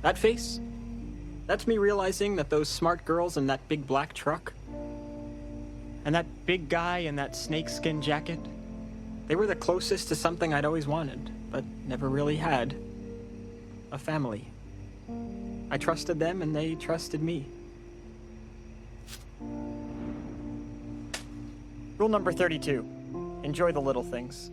That face? That's me realizing that those smart girls in that big black truck, and that big guy in that snakeskin jacket, they were the closest to something I'd always wanted, but never really had. A family. I trusted them and they trusted me. Rule number 32. Enjoy the little things.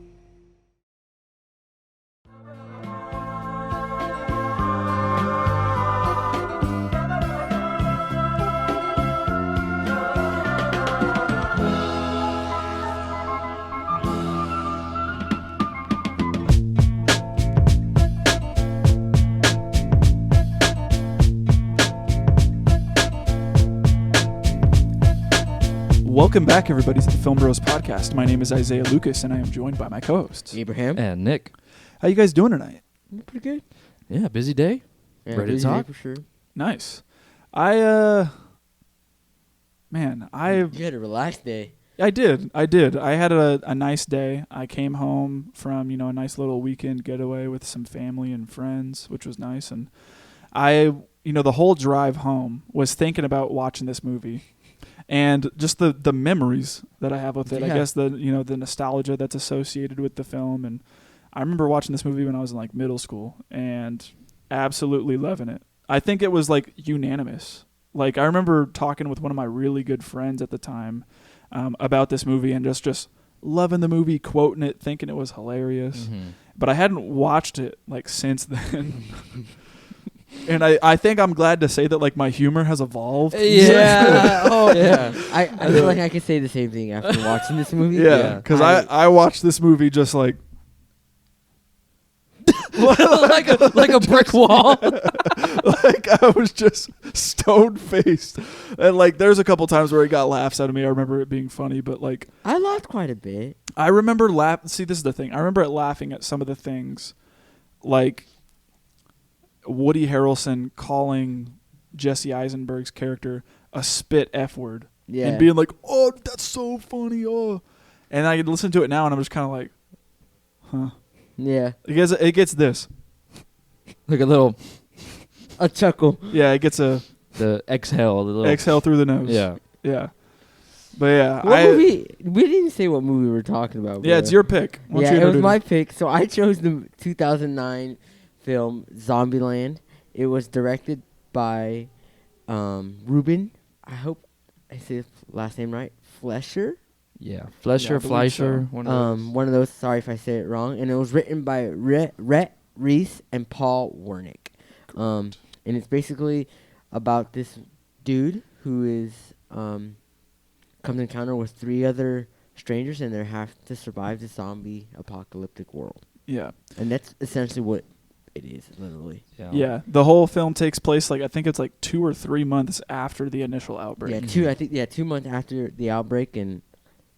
Welcome back, everybody, to the Film Bros Podcast. My name is Isaiah Lucas, and I am joined by my co-hosts. Abraham. And Nick. How you guys doing tonight? Pretty good. Yeah, busy day. Yeah, Ready to busy day talk? for sure. Nice. You had a relaxed day. I did. I had a nice day. I came home from, a nice little weekend getaway with some family and friends, which was nice. And the whole drive home was thinking about watching this movie. And just the memories that I have with it. Yeah. I guess the nostalgia that's associated with the film. And I remember watching this movie when I was in middle school and absolutely loving it. I think it was unanimous. I remember talking with one of my really good friends at the time about this movie and just loving the movie, quoting it, thinking it was hilarious. Mm-hmm. But I hadn't watched it since then. And I think I'm glad to say that my humor has evolved. Yeah. Oh yeah. I feel like I could say the same thing after watching this movie. Yeah, because I watched this movie just like a brick wall. I was just stone faced, and there's a couple times where it got laughs out of me. I remember it being funny, but I laughed quite a bit. I remember See, this is the thing. I remember laughing at some of the things, like Woody Harrelson calling Jesse Eisenberg's character a spit F word, and being like, "Oh, that's so funny!" Oh, and I listen to it now, and I'm just kind of like, "Huh." Yeah. It gets this. Like a chuckle. Yeah, it gets the exhale. Exhale through the nose. Yeah. Yeah. But yeah. What movie? We didn't say what movie we were talking about. Yeah, it's your pick. Yeah, it was my pick. So I chose the 2009 film Zombieland. It was directed by Rueben. I hope I say his last name right. Fleischer. Yeah, Fleischer. So. One of those. Sorry if I say it wrong. And it was written by Rhett, Reese, and Paul Wernick. And it's basically about this dude who is comes to encounter with 3 other strangers, and they have to survive the zombie apocalyptic world. Yeah, and that's essentially what it is, literally. Yeah. The whole film takes place I think it's 2 or 3 months after the initial outbreak. Yeah, 2 months after the outbreak, and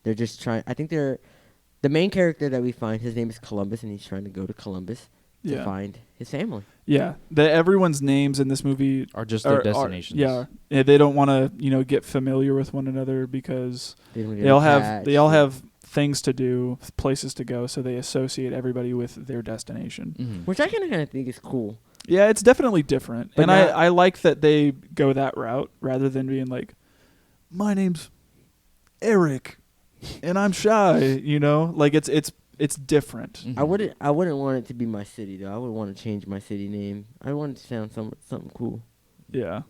they're just trying. I think the main character that we find, his name is Columbus, and he's trying to go to Columbus to find his family. Yeah, everyone's names in this movie are just their destinations. They don't want to get familiar with one another because they all have things to do, places to go, so they associate everybody with their destination. Mm-hmm. Which I kind of think is cool. Yeah, it's definitely different, but and I like that they go that route rather than being my name's Eric, and I'm shy. It's different. Mm-hmm. I wouldn't want it to be my city though. I would want to change my city name. I want it to sound something cool. Yeah.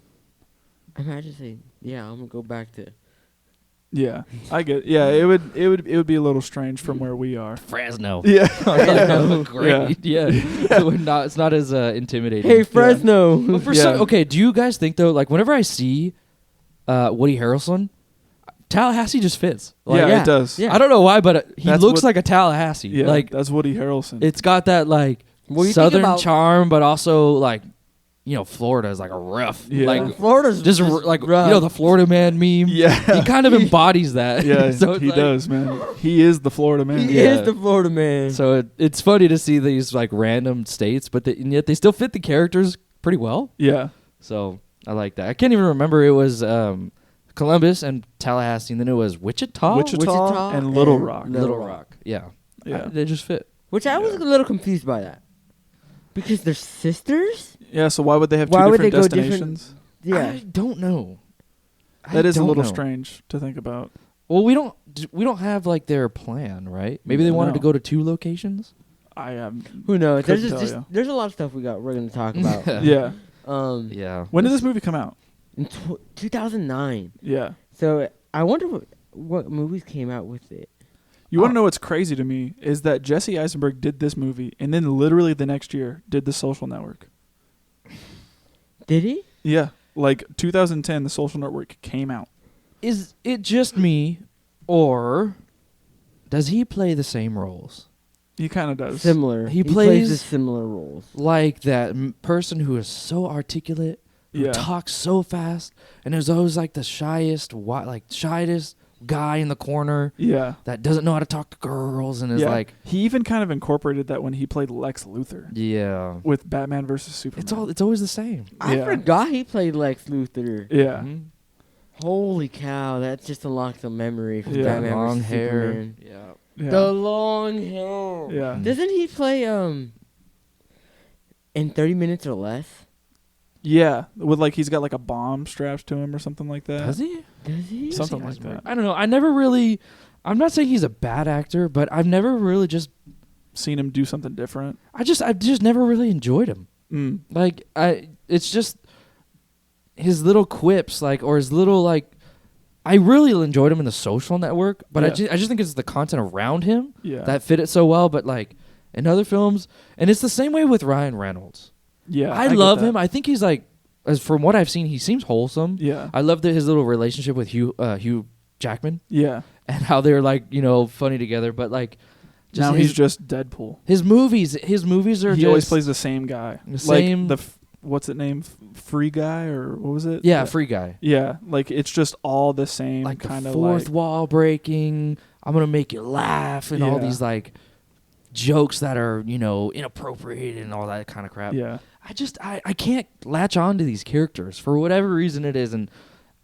Imagine saying, I'm gonna go back to. Yeah, I get. Yeah, it would be a little strange from where we are. Fresno. Yeah. Great. Yeah. It's not as intimidating. Hey, Fresno. But okay, do you guys think though, whenever I see Woody Harrelson, Tallahassee just fits. It does. Yeah. I don't know why, but he looks like a Tallahassee. Yeah, that's Woody Harrelson. It's got that southern charm, but also Florida is a rough. Yeah. Florida's just rough. The Florida man meme. Yeah. He kind of embodies that. Yeah, so he does, man. He is the Florida man. He is the Florida man. So it's funny to see these random states, but and yet they still fit the characters pretty well. Yeah. So I like that. I can't even remember. It was Columbus and Tallahassee, and then it was Wichita and Little Rock. Little Rock. Yeah. Yeah. They just fit. Which I was a little confused by that. Because they're sisters. Yeah, so why would they have Why two would they different go different- destinations? Yeah. I don't know. That is a little know. strange to think about. Well, we don't have like their plan, right? Maybe they wanted to No. go to 2 locations. I am. Who knows? There's Couldn't just tell ya. there's a lot of stuff we're going to talk about. Yeah. Yeah. When did this movie come out? In 2009. Yeah. So I wonder what movies came out with it. You want to know what's crazy to me is that Jesse Eisenberg did this movie, and then literally the next year did The Social Network. Did he? Yeah, like 2010, The Social Network came out. Is it just me, or does he play the same roles? He kind of does. Similar. He plays plays- the similar roles. Like that person who is so articulate, who Yeah. talks so fast, and is always like the shyest guy in the corner Yeah. that doesn't know how to talk to girls and is Yeah. like, He even kind of incorporated that when he played Lex Luthor yeah. with Batman versus Superman. It's always the same. I Yeah. forgot he played Lex Luthor. Yeah. Mhm. Holy cow, that just unlocked a memory from Yeah. Batman Long vs. hair. Superman. Yeah. Yeah. The long hair. Yeah. Doesn't he play in 30 Minutes or Less? Yeah. With like he's got like a bomb strapped to him or something like that. Does he? Does he? Something like that. I don't know. I'm not saying he's a bad actor, but I've never really Seen him do something different. I've just never really enjoyed him. Mm. Like it's just his little quips, like, or his little like. I really enjoyed him in The Social Network, but Yeah. I just think it's the content around him Yeah. that fit it so well. But like in other films, and it's the same way with Ryan Reynolds. Yeah. I get love that. him. I think he's like, as from what I've seen, he seems wholesome. Yeah. I love his little relationship with Hugh Jackman Yeah. and how they're like funny together. But like, Now he's just Deadpool. his movies are He just always plays the same guy. the same- Like what's it named? Free Guy or what was it? yeah, Free Guy. Yeah, like it's just all the same Like kind the of fourth like. wall breaking. I'm gonna make you laugh and all Yeah. these like jokes that are inappropriate and all that kind of crap. Yeah. I can't latch on to these characters for whatever reason it is, and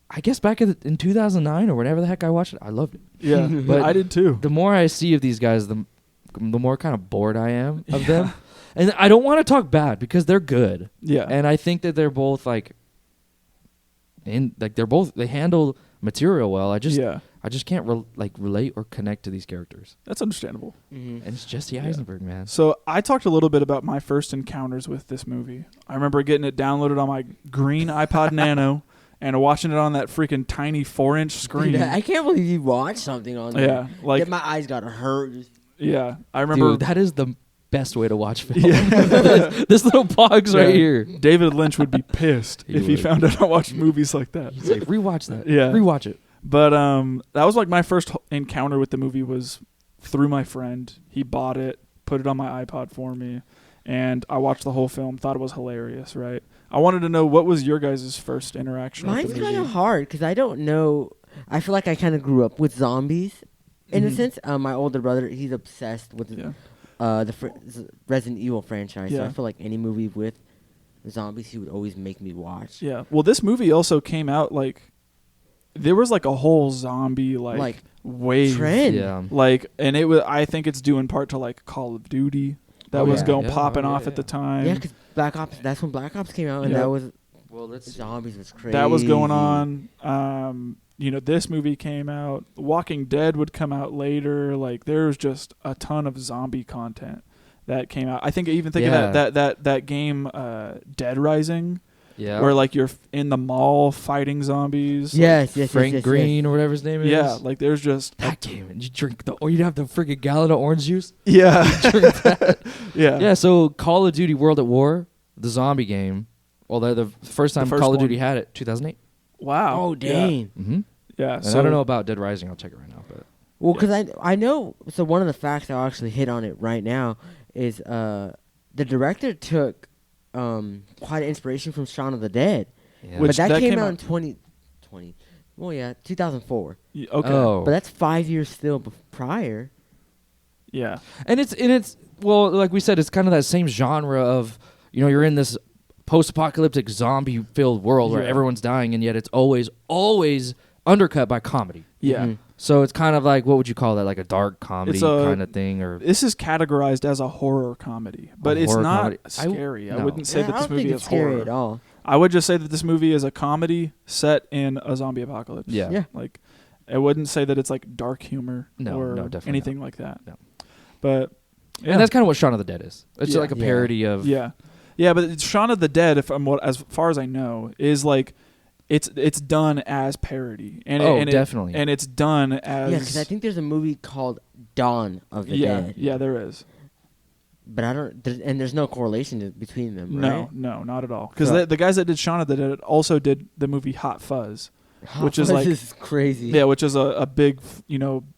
I guess back in 2009 or whenever the heck I watched it, I loved it. Yeah, But I did too. The more I see of these guys, the more kind of bored I am of them. And I don't want to talk bad because they're good. Yeah, And I think that they're both they handle material well. I just can't relate or connect to these characters. that's understandable. Mhm. And it's Jesse Eisenberg, man. So I talked a little bit about my first encounters with this movie. I remember getting it downloaded on my green iPod Nano and watching it on that freaking tiny 4-inch screen. Dude, I can't believe you watched something on there. Yeah, like That my eyes got hurt. yeah, I remember. Dude, that is the best way to watch film. Yeah. This little pog's Yeah. right here. David Lynch would be pissed He if he would. found out I watched movies like that. He's like, rewatch that. Yeah. Rewatch it. But that was like my first encounter with the movie was through my friend. He bought it, put it on my iPod for me, and I watched the whole film. Thought it was hilarious. Right? I wanted to know what was your guys' first interaction Mine's with the kind movie. of hard because I don't know. I feel like I kind of grew up with zombies in a Mhm. sense. My older brother, he's obsessed with Yeah. the Resident Evil franchise. So Yeah. I feel like any movie with zombies, he would always make me watch. Yeah. Well, this movie also came out like there was like a whole zombie Like, wave. trend. Yeah. Like, and it was. I think it's due in part to like Call of Duty that Oh, was yeah. going Yeah. popping Oh, off yeah, at the yeah. time. Yeah, because Black Ops. That's when Black Ops came out, and Yeah. that was Well, let's zombies was crazy. That was going on. This movie came out. Walking Dead would come out later. Like there's just a ton of zombie content that came out. I think even think Yeah. of that game Dead Rising Yeah. where like you're in the mall fighting zombies. Yes, yes, Frank yes, yes, Green or whatever his name is. Yeah, like there's just that game. And you drink you'd have the freaking gallon of orange juice. yeah. yeah. Yeah. So Call of Duty World at War, the zombie game. Well, the first time first Call of one. Duty had it, 2008. Wow. Oh dang. Mm-hmm. Yeah. And So I don't know about Dead Rising. I'll check it right now. But Well, because I know. So one of the facts I'll actually hit on it right now is the director took quite an inspiration from Shaun of the Dead, yeah. Which- but that that came came out out- in 2020. Well, yeah, 2004. Okay. Oh. But that's 5 years still prior. Yeah. And it's well, like we said, it's kind of that same genre of you're in this post-apocalyptic zombie-filled world where Yeah. everyone's dying, and yet it's always undercut by comedy. Yeah. Mhm. So it's kind of like, what would you call that? Like a dark comedy kind of thing, or This is categorized as a horror comedy, but it's horror not comedy. scary. I no. wouldn't say Yeah, that I this don't think movie it's is scary horror at all. I would just say that this movie is a comedy set in a zombie apocalypse. Yeah. Yeah. Like, I wouldn't say that it's like dark humor No, or definitely anything like that. No. But yeah. And that's kind of what Shaun of the Dead is. It's Yeah. like a Yeah. parody of. Yeah, yeah, but it's Shaun of the Dead, as far as I know, is like it's done as parody, and definitely, and it's done as Because I think there's a movie called Dawn of the yeah, Dead. yeah, there is. But I don't, and there's no correlation between them, right? No, not at all. Because So- the guys that did Shaun of the Dead also did the movie Hot Fuzz, which is like This is crazy. yeah, which is a big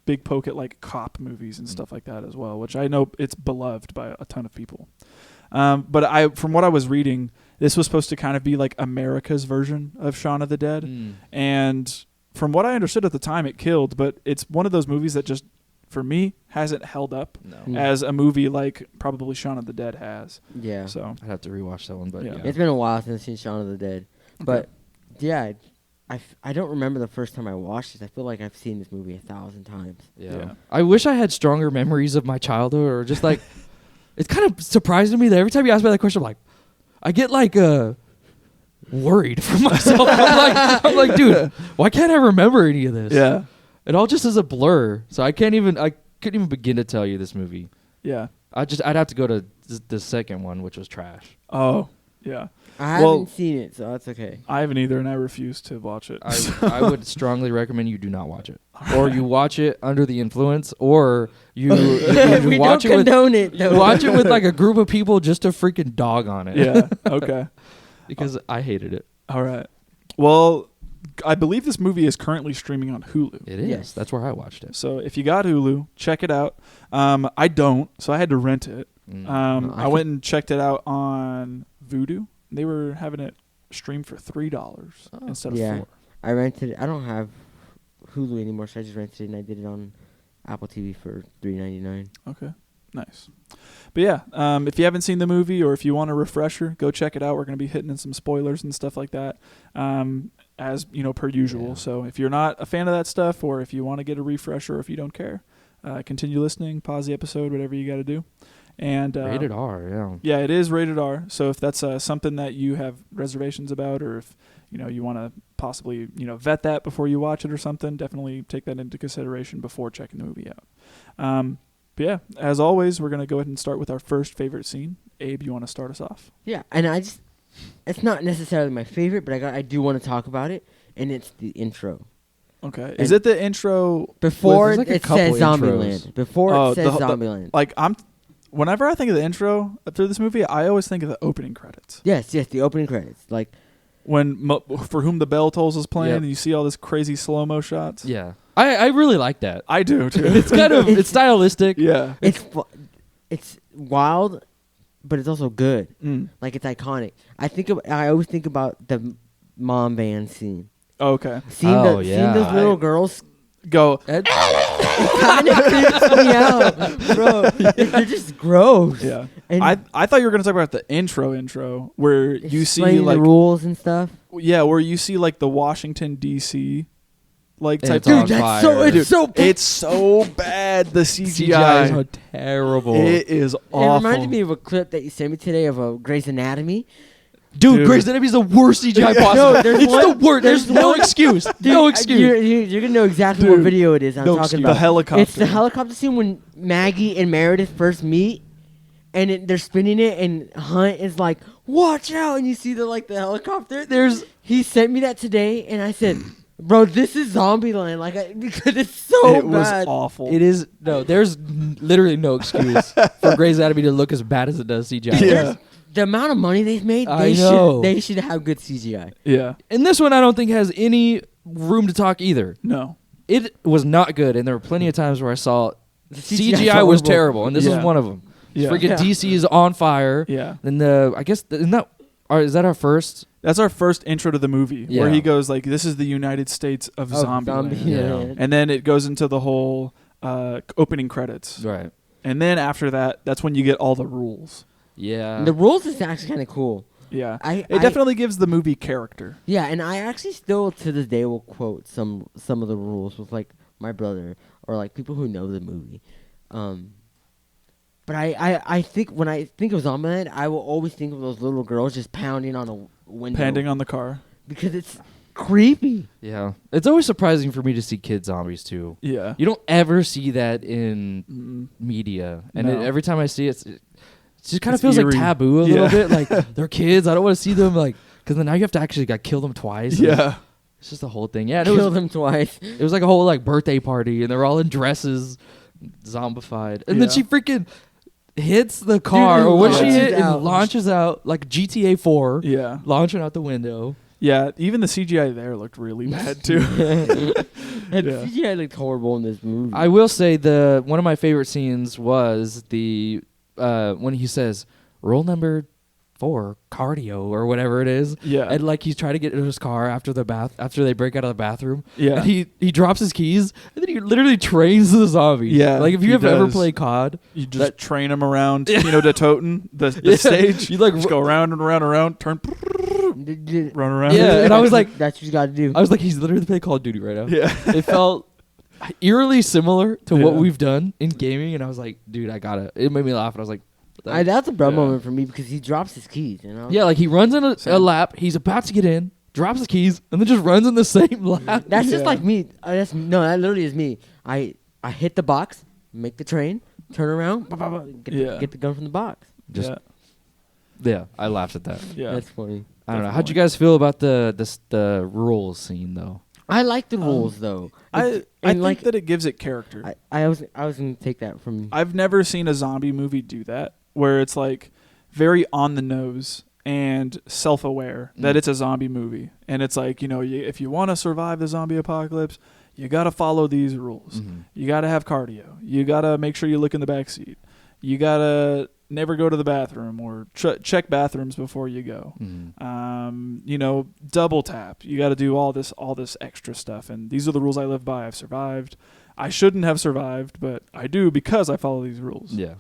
big poke at like cop movies and stuff like that as well, which I know it's beloved by a ton of people. But from what I was reading, this was supposed to kind of be like America's version of Shaun of the Dead. Mm. And from what I understood at the time, it killed. But it's one of those movies that just, for me, hasn't held up No. Mm. as a movie like probably Shaun of the Dead has. Yeah. So I'd have to rewatch that one, but Yeah. yeah. It's been a while since I've seen Shaun of the Dead. But, yeah, I don't remember the first time I watched this. I feel like I've seen this movie 1,000 times. Yeah. I wish I had stronger memories of my childhood, or just like, it's kind of surprising to me that every time you ask me that question, I'm like, I get like worried for myself. I'm like, dude, why can't I remember any of this? yeah, It all just is a blur. So I couldn't even begin to tell you this movie. yeah. I'd have to go to the second one, which was trash. Oh, yeah. I Well- haven't seen it, so that's okay. I haven't either, and I refuse to watch it. I would strongly recommend you do not watch it, or you watch it under the influence, or you We watch don't it with condone it, though. watch it with like a group of people just to freaking dog on it. yeah. Okay. because I hated it. All right. Well, I believe this movie is currently streaming on Hulu. It is. Yes. That's where I watched it. So if you got Hulu, check it out. I don't, so I had to rent it. Mm. No, I went and checked it out on Vudu. They were having it streamed for $3 instead of Yeah. $4. I rented it. I don't have Hulu anymore, so I just rented it, and I did it on Apple TV for $3.99. Okay, nice. But yeah, if you haven't seen the movie or if you want a refresher, go check it out. We're going to be hitting in some spoilers and stuff like that, as per usual. Yeah. So if you're not a fan of that stuff, or if you want to get a refresher, or if you don't care, continue listening, pause the episode, whatever you got to do. And Rated R. Yeah. yeah, it is rated R. So if that's something that you have reservations about, or if you want to possibly vet that before you watch it or something, definitely take that into consideration before checking the movie out. But yeah, as always, we're gonna go ahead and start with our first favorite scene. Abe, you want to start us off? Yeah, and it's not necessarily my favorite, but I do want to talk about it, and it's the intro. Okay, And is it the intro? Before there's like a it couple says intros. Zombieland. Before Oh, it says the- Zombieland. Like whenever I think of the intro through this movie, I always think of the opening credits. Yes, the opening credits. Like, When For Whom the Bell Tolls is playing, Yep. and you see all this crazy slow-mo shots. Yeah. I really like that. I do too. It's kind of it's stylistic. yeah. it's wild, but it's also good. Mm. Like, it's iconic. I always think about the mom van scene. Okay. Seeing Oh, seeing yeah. those little girls Go. Ed- kind of creeps me out, bro. They're just gross. Yeah. And I thought you were gonna talk about the intro where you see explaining like the rules and stuff. where you see like the Washington D.C. like And type. it's on Dude, that's fire. so Dude, it's so. it's so bad. The CGI is CGI. terrible. It is It awful. reminded me of a clip that you sent me today of a Grey's Anatomy. Dude, Dude. Grey's Anatomy is the worst CGI possible. No, there's it's one- the worst. There's there's no one- excuse. Dude, No excuse. You're gonna know exactly what Dude, video it is. I'm no talking excuse. about The helicopter. It's the helicopter scene when Maggie and Meredith first meet, and they're spinning it, and Hunt is like, "Watch out!" And you see the helicopter. He sent me that today, and I said, "Bro, this is Zombieland." Because it's so It was bad. awful. It is there's literally no excuse for Grey's Anatomy to look as bad as it does CGI. Yeah. The amount of money they've made, I know. they should have good CGI. Yeah. And this one I don't think has any room to talk either. No. It was not good, and there were plenty of times where I saw The CGI was horrible. terrible, and this Yeah. is one of them. Yeah. Freaking Yeah. DC is on fire. Yeah. Then is that our first? That's our first intro to the movie where Yeah. he goes like, "This is the United States of Zombieland," Zombieland. and then it goes into the whole opening credits, Right. and then after that, that's when you get all the rules. Yeah. The rules is actually kind of cool. Yeah, I it definitely gives the movie character. Yeah, and I actually still to this day will quote some of the rules with like my brother or like people who know the movie. But I think when I think of Zombieland, I will always think of those little girls just pounding on a window. Pounding on the car. Because it's creepy. Yeah. It's always surprising for me to see kid zombies too. Yeah. You don't ever see that in media. And No. every time I see it, it just kind of It's feels eerie. like taboo a little bit. Like, they're kids. I don't want to see them, like, because then now you have to actually like kill them twice. Yeah. It's just the whole thing. Yeah. And Kill them twice. it was like a whole like birthday party, and they're all in dresses, zombified. And then Yeah. she freaking hits the car, Dude, or what she launches hit, out. and launches out like GTA 4, Yeah. launching out the window. Yeah. Even the CGI there looked really bad too. And Yeah. CGI looked horrible in this movie. I will say one of my favorite scenes was the when he says rule number 4, cardio or whatever it is. Yeah. And like he's trying to get into his car after they break out of the bathroom. Yeah. And he drops his keys and then he literally trains the zombies. Yeah, Like if you he have ever does. played COD, You just train them around, de Toten, the Yeah. stage. You like just go around and around and around, turn, run around. Yeah, and I was like- that's what you got to do. I was like, he's literally playing Call of Duty right now. Yeah. It felt eerily similar to what Yeah. we've done in gaming, and I was like, dude, I gotta. It made me laugh, and I was like, That's a bad Yeah. moment for me because he drops his keys. You know. yeah, like he runs in a Same. lap, he's about to get in, drops his keys, and then just runs in the same lap. That's just Yeah. like me. That literally is me. I hit the box, make the train, turn around, get the gun from the box. Just yeah. yeah, I laughed at that. Yeah. That's funny. I don't know. How'd you guys feel about the rules scene though? I like the rules though. I It's- I and think that it gives it character. I was gonna take that from. I've never seen a zombie movie do that, where it's like very on the nose and self-aware that it's a zombie movie, and it's like, if you want to survive the zombie apocalypse, you got to follow these rules. You got to have cardio. You got to make sure you look in the back seat. You got to never go to the bathroom or check bathrooms before you go. Double tap. You got to do all this extra stuff, and these are the rules I live by. I've survived. I shouldn't have survived, but I do because I follow these rules. Yeah.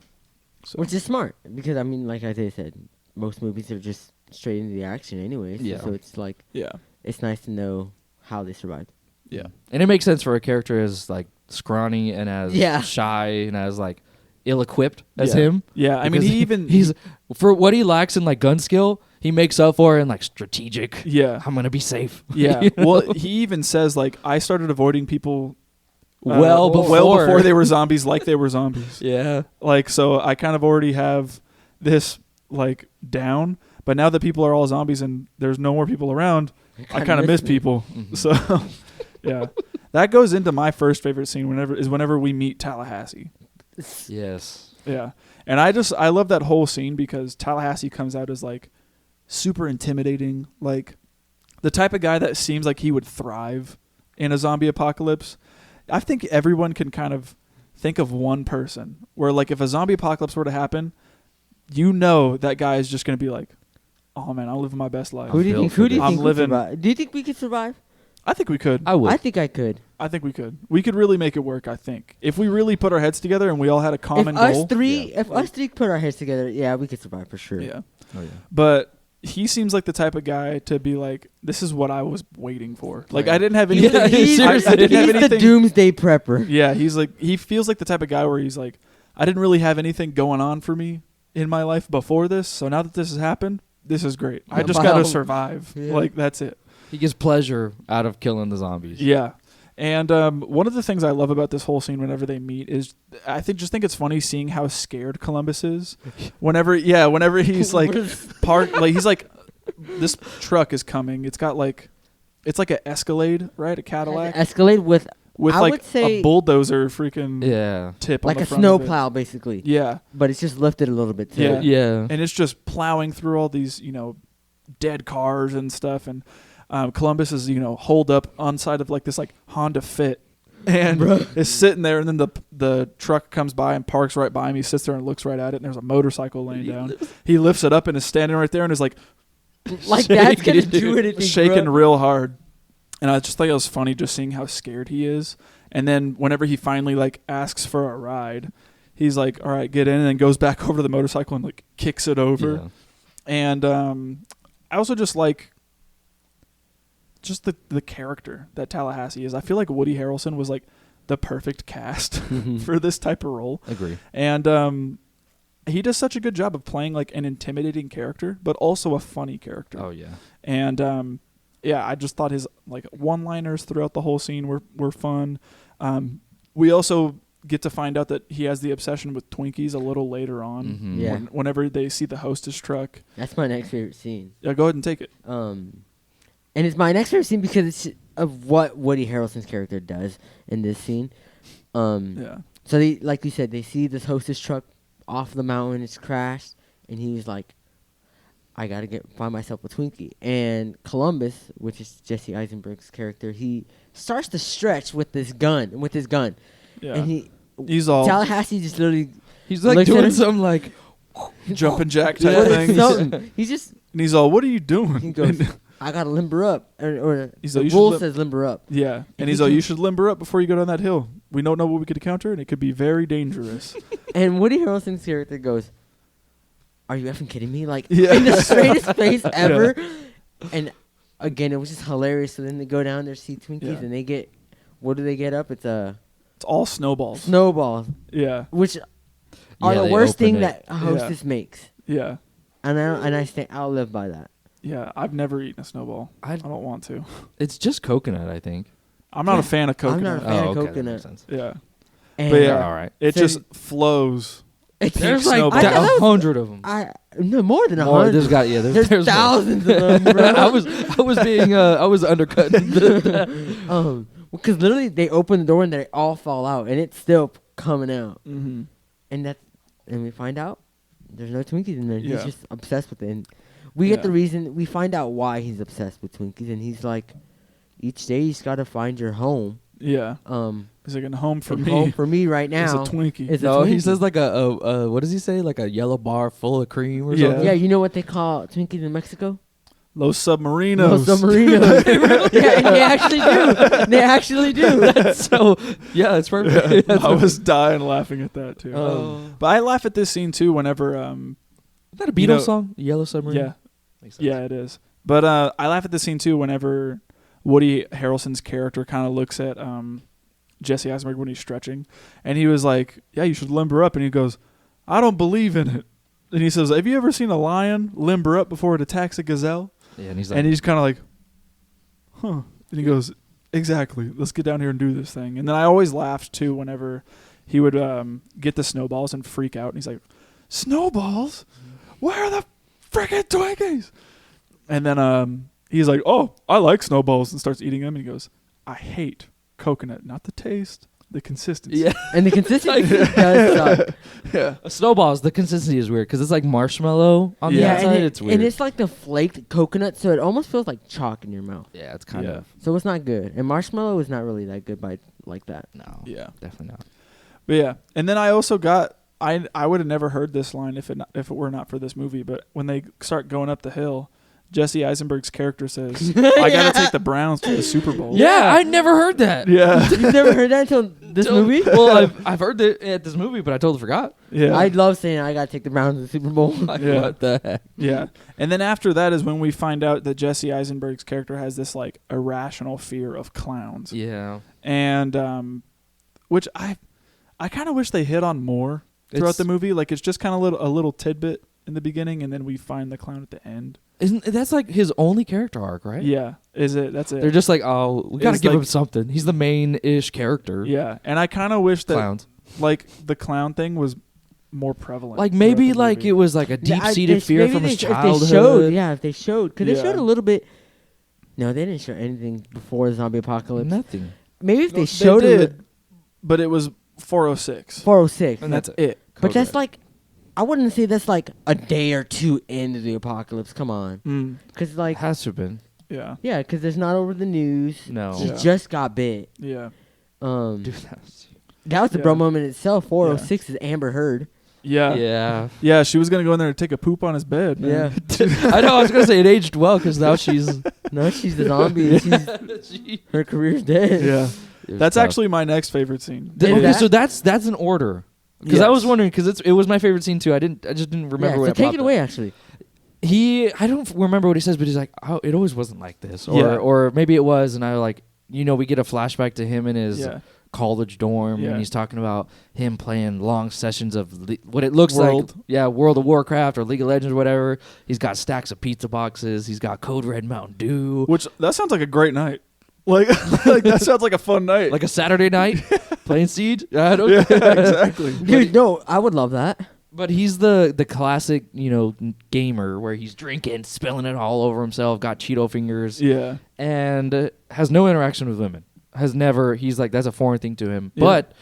So. Which is smart because I mean, like Isaiah said, most movies are just straight into the action anyways. Yeah. So it's like Yeah. it's nice to know how they survived. Yeah. And it makes sense for a character as like scrawny and as Yeah. shy and as like ill-equipped as Yeah. him. Yeah. I mean, Because he's for what he lacks in like gun skill, he makes up for it in like strategic. Yeah. I'm gonna be safe. Yeah. You know? Well, he even says like I started avoiding people well before they were zombies, like they were zombies. Yeah. Like, so I kind of already have this like down, but now that people are all zombies and there's no more people around, I kind of miss people. So yeah, that goes into my first favorite scene whenever we meet Tallahassee. Yes. Yeah. And I love that whole scene because Tallahassee comes out as like super intimidating, like the type of guy that seems like he would thrive in a zombie apocalypse. I think everyone can kind of think of one person where like if a zombie apocalypse were to happen, that guy is just going to be like, "Oh man, I'm living my best life." Who do you built think? for Who do you this. I'm think? Would living- survive? Do you think we could survive? I think we could. I would. I think I could. I think we could. We could really make it work, I think. If we really put our heads together and we all had a common if goal. us three put our heads together, yeah, we could survive for sure. Yeah. Oh yeah. But he seems like the type of guy to be like, this is what I was waiting for. Like, Right. I didn't have Yeah, anything. he's- I didn't have He's the anything. doomsday prepper. Yeah, he feels like the type of guy where he's like, I didn't really have anything going on for me in my life before this. So now that this has happened, this is great. I Yeah, just by got to all- survive. Yeah. Like, that's it. He gets pleasure out of killing the zombies. Yeah. And one of the things I love about this whole scene whenever they meet is I think it's funny seeing how scared Columbus is. Whenever he's like he's like, this truck is coming. It's got like, it's like an Escalade, right? A Cadillac Escalade with I like would say a bulldozer freaking Yeah. tip like on a the front of it. snowplow, basically. Yeah. But it's just lifted a little bit too. Yeah. Yeah. And it's just plowing through all these, dead cars and stuff. And Columbus is, holed up on side of like this like Honda Fit and is sitting there. And then the truck comes by and parks right by him. He sits there and looks right at it. And there's a motorcycle laying down. He lifts it up and is standing right there and is like Like that's gonna Shaking. do anything. shaking bro. real hard. And I just thought it was funny just seeing how scared he is. And then whenever he finally like asks for a ride, he's like, all right, get in, and then goes back over to the motorcycle and like kicks it over. Yeah. And I also just like just the character that Tallahassee is. I feel like Woody Harrelson was like the perfect cast for this type of role. Agree. And he does such a good job of playing like an intimidating character, but also a funny character. Oh yeah. And yeah, I just thought his like one-liners throughout the whole scene were fun. We also get to find out that he has the obsession with Twinkies a little later on. Mm-hmm. Yeah. Whenever they see the hostess truck. That's my next favorite scene. Yeah, go ahead and take it. And it's my next favorite scene because it's of what Woody Harrelson's character does in this scene. Yeah. So they, like you said, they see this hostess truck off the mountain. It's crashed, and he's like, "I gotta find myself a Twinkie." And Columbus, which is Jesse Eisenberg's character, he starts to stretch with his gun, Yeah. and he's all Tallahassee just literally He's like looks at doing him. some like jumping jack type What is thing. something? He's just And he's all, "What are you doing?" he goes, "I gotta limber up," or He's the like, "You should rule lim-" says limber up. Yeah. And he's all, "You should limber up before you go down that hill. We don't know what we could encounter, and it could be very dangerous." And Woody Harrelson's character goes, "Are you effing kidding me?" Like Yeah. in the straightest face ever. And again, it was just hilarious. So then they go down there, see Twinkies, Yeah. and they get, what do they get up? It's a It's all snowballs. snowball, Yeah. which are Yeah, the they worst open thing it. that a hostess makes. Yeah. And I'll live by that. Yeah. I've never eaten a snowball. I I- don't want to. it's just coconut, I think. I'm not a fan of I'm not coconut. a fan of okay, that coconut. makes sense. Yeah. And But yeah, all right. it So just flows. it's There's Pink like snowball. I thought that was- 100 of them. no more than More, 100. there's got There's more. thousands of them, bro. I was being I was undercutting. Because literally they open the door and they all fall out, and it's still coming out. Mm-hmm. And we find out there's no Twinkies in there. Yeah. He's just obsessed with it. And we get Yeah. the reason. We find out why he's obsessed with Twinkies, and he's like, each day you just gotta find your home. Yeah. He's like, "A home for and me. home for me right It's now a Twinkie." is a No, he Twinkie. says like a what does he say? Like a yellow bar full of cream or Yeah. something. Yeah, you know what they call Twinkies in Mexico? Los Submarinos. Los Submarinos. Yeah, and they actually do. They actually do. So yeah, it's perfect. I was dying laughing at that too. Um, But I laugh at this scene too whenever Is that a you Beatles know- song? Yellow Submarine. yeah. Makes sense. Yeah, it is. But I laugh at the scene too whenever Woody Harrelson's character kind of looks at Jesse Eisenberg when he's stretching, and he was like, "Yeah, you should limber up," and he goes, "I don't believe in it." And he says, "Have you ever seen a lion limber up before it attacks a gazelle?" Yeah, and he's like, And he's kind of like, "Huh." And he goes, "Exactly. Let's get down here and do this thing." And then I always laughed too whenever he would get the snowballs and freak out, and he's like, "Snowballs? Where are the freaking Twinkies?" And then he's like, "Oh, I like snowballs," and starts eating them. And he goes, "I hate coconut, not the taste, the consistency." yeah. and the consistency does suck. Yeah. Snowballs. The consistency is weird because it's like marshmallow on the Yeah. outside. and It's weird. And it's like the flaked coconut, so it almost feels like chalk in your mouth. yeah, it's kind Yeah. of So it's not good. And marshmallow is not really that good by like that. no. Yeah. Definitely not. But yeah. And then I also got I would have never heard this line if it were not for this movie, but when they start going up the hill, Jesse Eisenberg's character says, "I got to take the Browns to the Super Bowl." Yeah, I never heard that. Yeah. You've never heard that until this movie? Well, I've heard it at this movie, but I totally forgot. Yeah. I love saying I gotta take the Browns to the Super Bowl. Like, Yeah. what the heck? Yeah. And then after that is when we find out that Jesse Eisenberg's character has this like irrational fear of clowns. Yeah. And which I kind of wish they hit on more throughout It's- the movie. Like it's just kind of a little tidbit in the beginning, and then we find the clown at the end. Isn't that's like his only character arc, right? Yeah. Is it? That's it. They're just like, oh, we gotta It's give like- him something. He's the main-ish character. Yeah. And I kind of wish that Clowns. like the clown thing was more prevalent. Like throughout maybe the like movie. it was like a deep-seated fear maybe from his If they childhood. showed, because they Yeah. showed a little bit. No, they didn't show anything before the zombie apocalypse. Nothing. Maybe if No, they showed did, it, but it was 406. 406. And That's it. But that's Coconut. like, I wouldn't say that's like a day or two into the apocalypse. Come on, Mm. because like, has to have been. Yeah. yeah, because it's not over the news. No. He Yeah. just got bit. Yeah. Dude, that was- That was the Yeah. bro moment itself. 406 is Amber Heard. Yeah. yeah. Yeah, she was gonna go in there and take a poop on his bed. Man. I know. I was gonna say it aged well because now she's. No, she's the zombie. and she's, her career's dead. Yeah. It was That's tough. actually my next favorite scene. Is Okay, that- so that's an order. Because I Yes. was wondering because it was my favorite scene too. I just didn't remember Yeah, what so it take popped it up. away, actually. I don't remember what he says, but he's like, oh, it always wasn't like this, Yeah. or maybe it was, and I like we get a flashback to him in his Yeah. college dorm, Yeah. and he's talking about him playing long sessions of what it looks World. like. World of Warcraft or League of Legends or whatever. He's got stacks of pizza boxes. He's got Code Red Mountain Dew. Which that sounds like a great night. Like, like that sounds like a fun night. Like a Saturday night playing Siege. I don't yeah, exactly. Dude, no, I would love that. But he's the classic, gamer where he's drinking, spilling it all over himself, got Cheeto fingers, Yeah. and has no interaction with women. Has never. He's like, that's a foreign thing to him. Yeah. But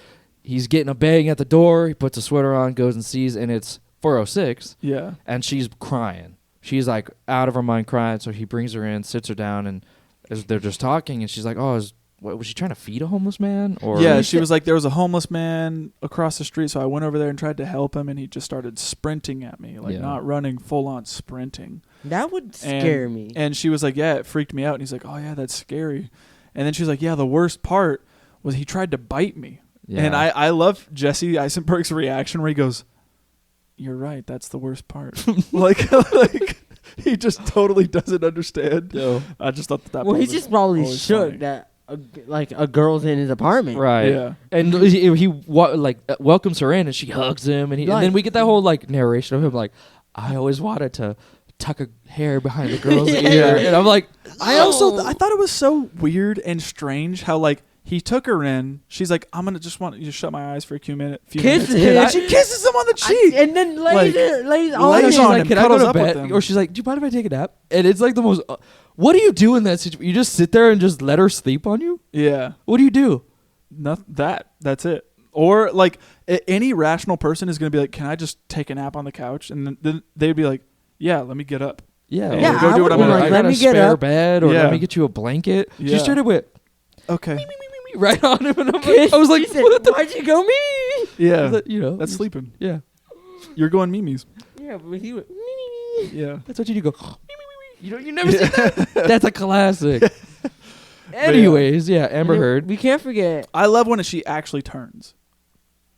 he's getting a bang at the door. He puts a sweater on, goes and sees, and it's 406, Yeah. and she's crying. She's like out of her mind crying. So he brings her in, sits her down, and as they're just talking, and she's like, oh, was she trying to feed a homeless man? Or Yeah, she was like, there was a homeless man across the street, so I went over there and tried to help him, and he just started sprinting at me, like Yeah. not running, full on sprinting. That would scare me. And she was like, yeah, it freaked me out. And he's like, oh yeah, that's scary. And then she's like, yeah, the worst part was he tried to bite me. Yeah. And I love Jesse Eisenberg's reaction where he goes, you're right, that's the worst part. like he just totally doesn't understand. No. I just thought that Well, part he's was just probably always shook funny. that a girl's in his apartment. Right. Yeah. And he welcomes her in, and she hugs him, and then we get that whole like narration of him like, I always wanted to tuck a hair behind the girl's ear, and I'm like, I thought it was so weird and strange how like he took her in. She's like, I'm gonna just want you to shut my eyes for a few minutes. Kisses And him. she kisses him on the cheek. And then lays Lays on she's him. on like, him, can I go cuddles to up with bed? him. Or she's like, do you mind if I take a nap? And it's like the most. What do you do in that situation? You just sit there and just let her sleep on you? Yeah. What do you do? That's it. Or like any rational person is gonna be like, can I just take a nap on the couch? And then they'd be like, yeah, let me get up. Yeah. Yeah, go I do what would I'm be gonna like, do. I let got a me get spare up. bed, or Yeah. let me get you a blanket. She Yeah. started with Okay. right on him, and I was like, She said, what the? why'd you go me? Yeah. That's sleeping. Yeah. You're going Mimi's. Yeah, but he went. Yeah. That's what you do. Go. You never see that? That's a classic. Anyways, yeah, Amber Heard. We can't forget. I love when she actually turns.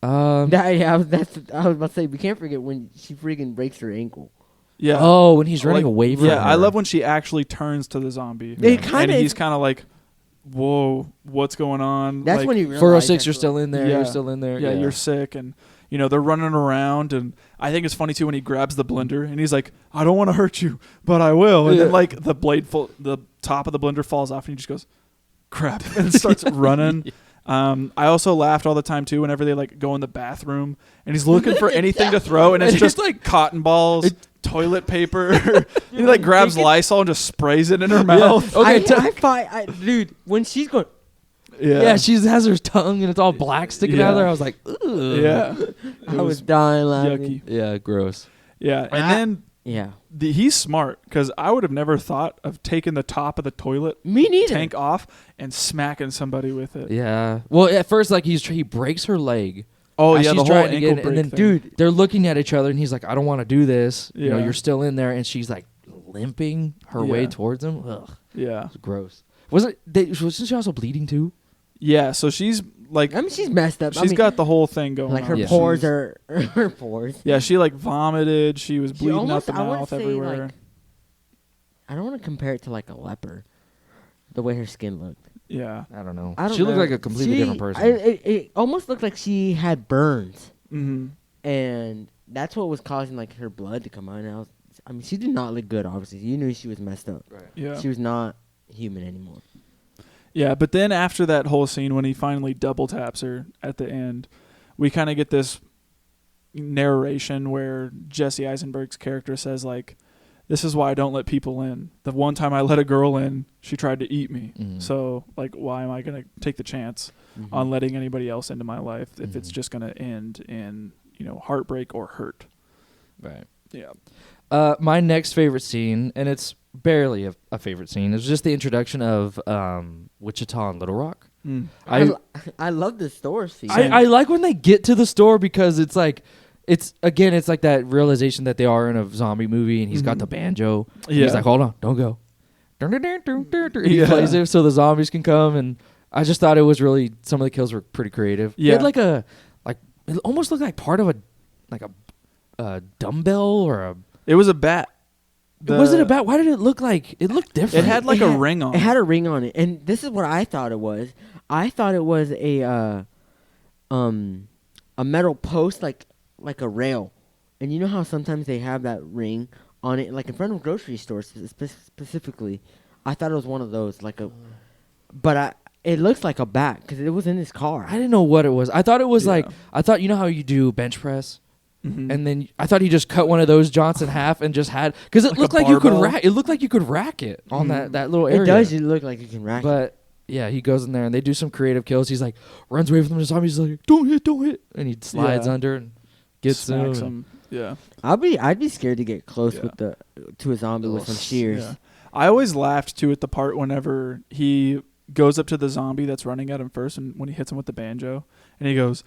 I was about to say we can't forget when she freaking breaks her ankle. Yeah. Oh, when he's running Like, away from Yeah, her. I love when she actually turns to the zombie. It kinda and is- he's kind of like, whoa, what's going on? That's like, when you realize 406, that's you're what- still in there. Yeah. You're still in there. yeah, you're sick, and they're running around, and I think it's funny too when he grabs the blender and he's like, I don't want to hurt you, but I will, and then Yeah. like the top of the blender falls off, and he just goes, crap, and starts running. I also laughed all the time too whenever they like go in the bathroom and he's looking for anything to throw, and it's And just it's like cotton balls, toilet paper. He like grabs Lysol and just sprays it in her mouth. Okay, dude, when she's going, Yeah, she has her tongue and it's all black sticking out of Yeah. there. I was like, ugh. Yeah. I was dying laughing. yucky. Yeah, gross. Yeah, and then Yeah, he's smart because I would have never thought of taking the top of the toilet me neither. tank off and smacking somebody with it. Yeah. Well, at first, like he breaks her leg. Oh as yeah, she's the whole trying to ankle get in, break and then thing. Dude, they're looking at each other, and he's like, I don't want to do this. Yeah. You're still in there, and she's like limping her way Yeah. towards him. Ugh, Yeah, it's gross. Wasn't she also bleeding too? yeah. So she's like, I mean, she's messed up. she's got the whole thing going like her on. Yeah. pores She's- are her pores. Yeah, she like vomited. She was She bleeding almost- out the I wanna mouth say, everywhere. like, I don't want to compare it to like a leopard, the way her skin looked. Yeah. I don't know. I don't She looked know. like a completely different person. It almost looked like she had burns, Mm-hmm. and that's what was causing like her blood to come out. And I mean, she did not look good. Obviously, you knew she was messed up. Right. Yeah. She was not human anymore. Yeah, but then after that whole scene when he finally double taps her at the end, we kind of get this narration where Jesse Eisenberg's character says like, this is why I don't let people in. The one time I let a girl in, she tried to eat me. Mhm. So like, why am I going to take the chance Mhm. on letting anybody else into my life if it's Mhm. just going to end in, heartbreak or hurt? Right. Yeah. My next favorite scene, and it's barely a favorite scene, is just the introduction of Wichita and Little Rock. Mm. I love the store scene. I like when they get to the store because it's like it's like that realization that they are in a zombie movie, and he's got Mhm. the banjo. And Yeah. He's like, hold on, don't go. He Yeah. plays it so the zombies can come, and I just thought it was really, some of the kills were pretty creative. He had Yeah. it almost looked like part of a dumbbell or a It was a bat. Was it about? Why did it look like it looked different? It had like a ring on It had a ring on it, and this is what I thought it was. I thought it was a metal post, like a rail. And you know how sometimes they have that ring on it, like in front of grocery stores specifically. I thought it was one of those, it looks like a bat because it was in his car. I didn't know what it was. I thought it was you know how you do bench press, and then I thought he just cut one of those joints in half and just had because it looked like you could rack. It looked like you could rack it on that little area. It does look like you can rack it. But yeah, he goes in there and they do some creative kills. He's like runs away from the zombies. He's like, don't hit, and he slides under and gets smacks him. him. Yeah, I'd be scared to get close to a zombie with some shears. Yeah. I always laughed too at the part whenever he goes up to the zombie that's running at him first, and when he hits him with the banjo, and he goes,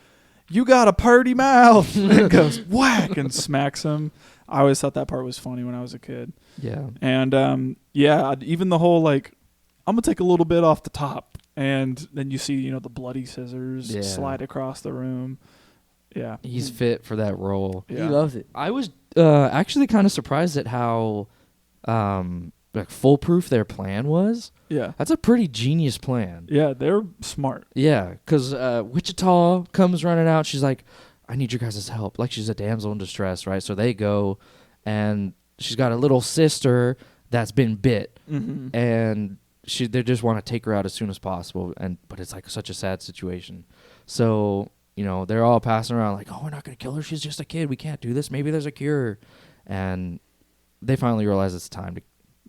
"You got a purty mouth," and goes whack and smacks him. I always thought that part was funny when I was a kid. Yeah, and even the whole like, I'm gonna take a little bit off the top, and then you see the bloody scissors slide across the room. Yeah, he's fit for that role. Yeah. He loves it. I was actually kind of surprised at how foolproof their plan was. Yeah, That's a pretty genius plan. yeah, they're smart. Yeah, because Wichita comes running out. She's like, I need your guys' help. Like she's a damsel in distress, right? So they go, and she's got a little sister that's been bit, and they just want to take her out as soon as possible. But it's like such a sad situation. So they're all passing around like, oh, we're not gonna kill her. She's just a kid. We can't do this. Maybe there's a cure. And they finally realize it's time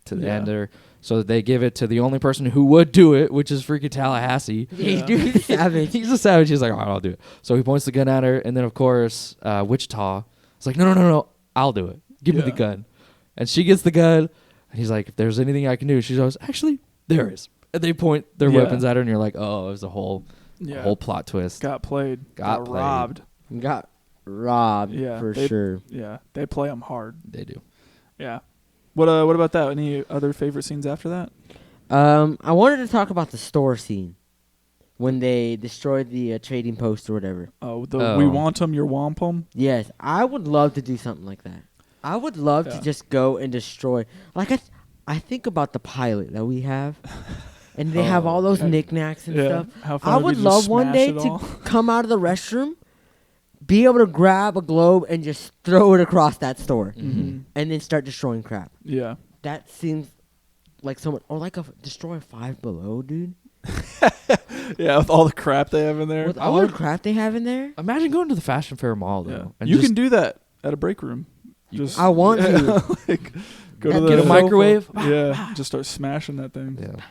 to end her. So they give it to the only person who would do it, which is freaking Tallahassee. Yeah. Dude, he's savage. He's a savage. He's like, all right, I'll do it. So he points the gun at her, and then of course Wichita is like, no, I'll do it. Give me the gun. And she gets the gun, and he's like, if there's anything I can do, she goes, actually, there is. And they point their weapons at her, and you're like, oh, it was a whole plot twist. Got played. Got played. robbed. Got robbed for sure. Yeah, they play them hard. They do. Yeah. What about that? Any other favorite scenes after that? I wanted to talk about the store scene when they destroyed the trading post or whatever. We want them, you womp them. Yes, I would love to do something like that. I would love to just go and destroy. Like I think about the pilot that we have, and they have all those knicknacks and stuff. I would love one day to come out of the restroom, be able to grab a globe and just throw it across that store, and then start destroying crap. Yeah. That seems like someone, or like destroy Five Below, dude. Yeah, with all the crap they have in there. With all the crap they have in there. Imagine going to the Fashion Fair Mall though. Yeah. And You can do that at a break room. I want to. Go to get a microwave. Yeah, just start smashing that thing. Yeah.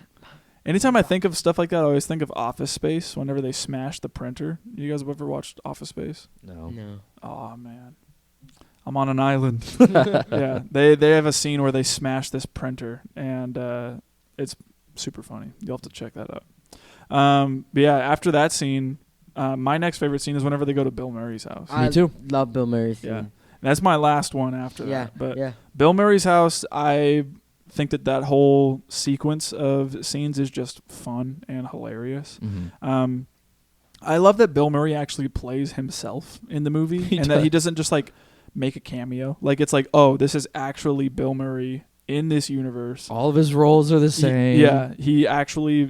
Anytime I think of stuff like that, I always think of Office Space. Whenever they smash the printer, you guys have ever watched Office Space? No. Oh man, I'm on an island. Yeah, they have a scene where they smash this printer, and it's super funny. You'll have to check that out. But yeah, after that scene, my next favorite scene is whenever they go to Bill Murray's house. Me too. Love Bill Murray's scene. Yeah, that's my last one after Yeah, that. But yeah. Bill Murray's house, I think that whole sequence of scenes is just fun and hilarious. I love that Bill Murray actually plays himself in the movie, that he doesn't just like make a cameo. Like it's like, oh, this is actually Bill Murray in this universe. All of his roles are the same. He actually,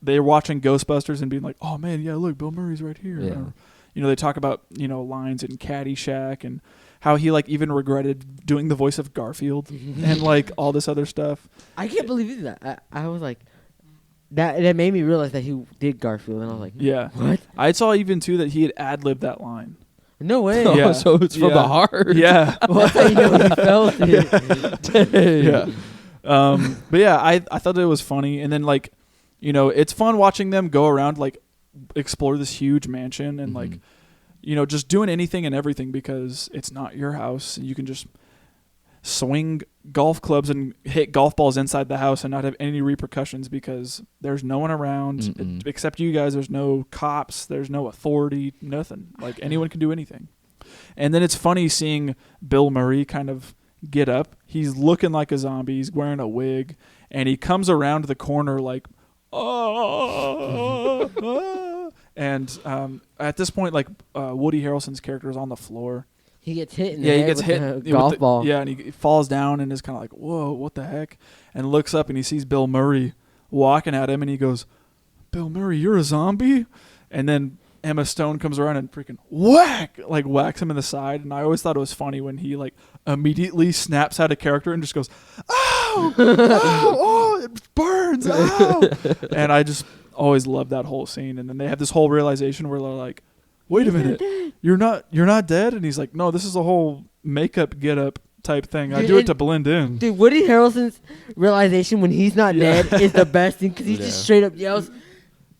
they're watching Ghostbusters and being like, oh man, yeah, look, Bill Murray's right here. Yeah. Or, they talk about lines in Caddyshack and how he like even regretted doing the voice of Garfield and like all this other stuff. I can't believe you did that. I was like, that made me realize that he did Garfield, and I was like, yeah, what? I saw even too that he had ad-libbed that line. No way. Oh, Yeah. so it's from the heart. Yeah. That's how you know he felt it. Yeah. But yeah, I thought it was funny, and then like, it's fun watching them go around like explore this huge mansion and like, just doing anything and everything because it's not your house and you can just swing golf clubs and hit golf balls inside the house and not have any repercussions because there's no one around except you guys. There's no cops. There's no authority. Nothing. Like anyone can do anything. And then it's funny seeing Bill Murray kind of get up. He's looking like a zombie. He's wearing a wig, and he comes around the corner like, and at this point, like Woody Harrelson's character is on the floor. He gets hit in the Yeah, head he gets with hit the golf with ball. Yeah, and he falls down and is kind of like, whoa, what the heck? And looks up and he sees Bill Murray walking at him and he goes, Bill Murray, you're a zombie? And then Emma Stone comes around and freaking whacks him in the side. And I always thought it was funny when he like immediately snaps out of character and just goes, ow, oh, it burns, ow. And I just always loved that whole scene. And then they have this whole realization where they're like, wait a minute, you're not dead? And he's like, no, this is a whole makeup get up type thing. I do it to blend in. Dude, Woody Harrelson's realization when he's not dead is the best thing because he just straight up yells,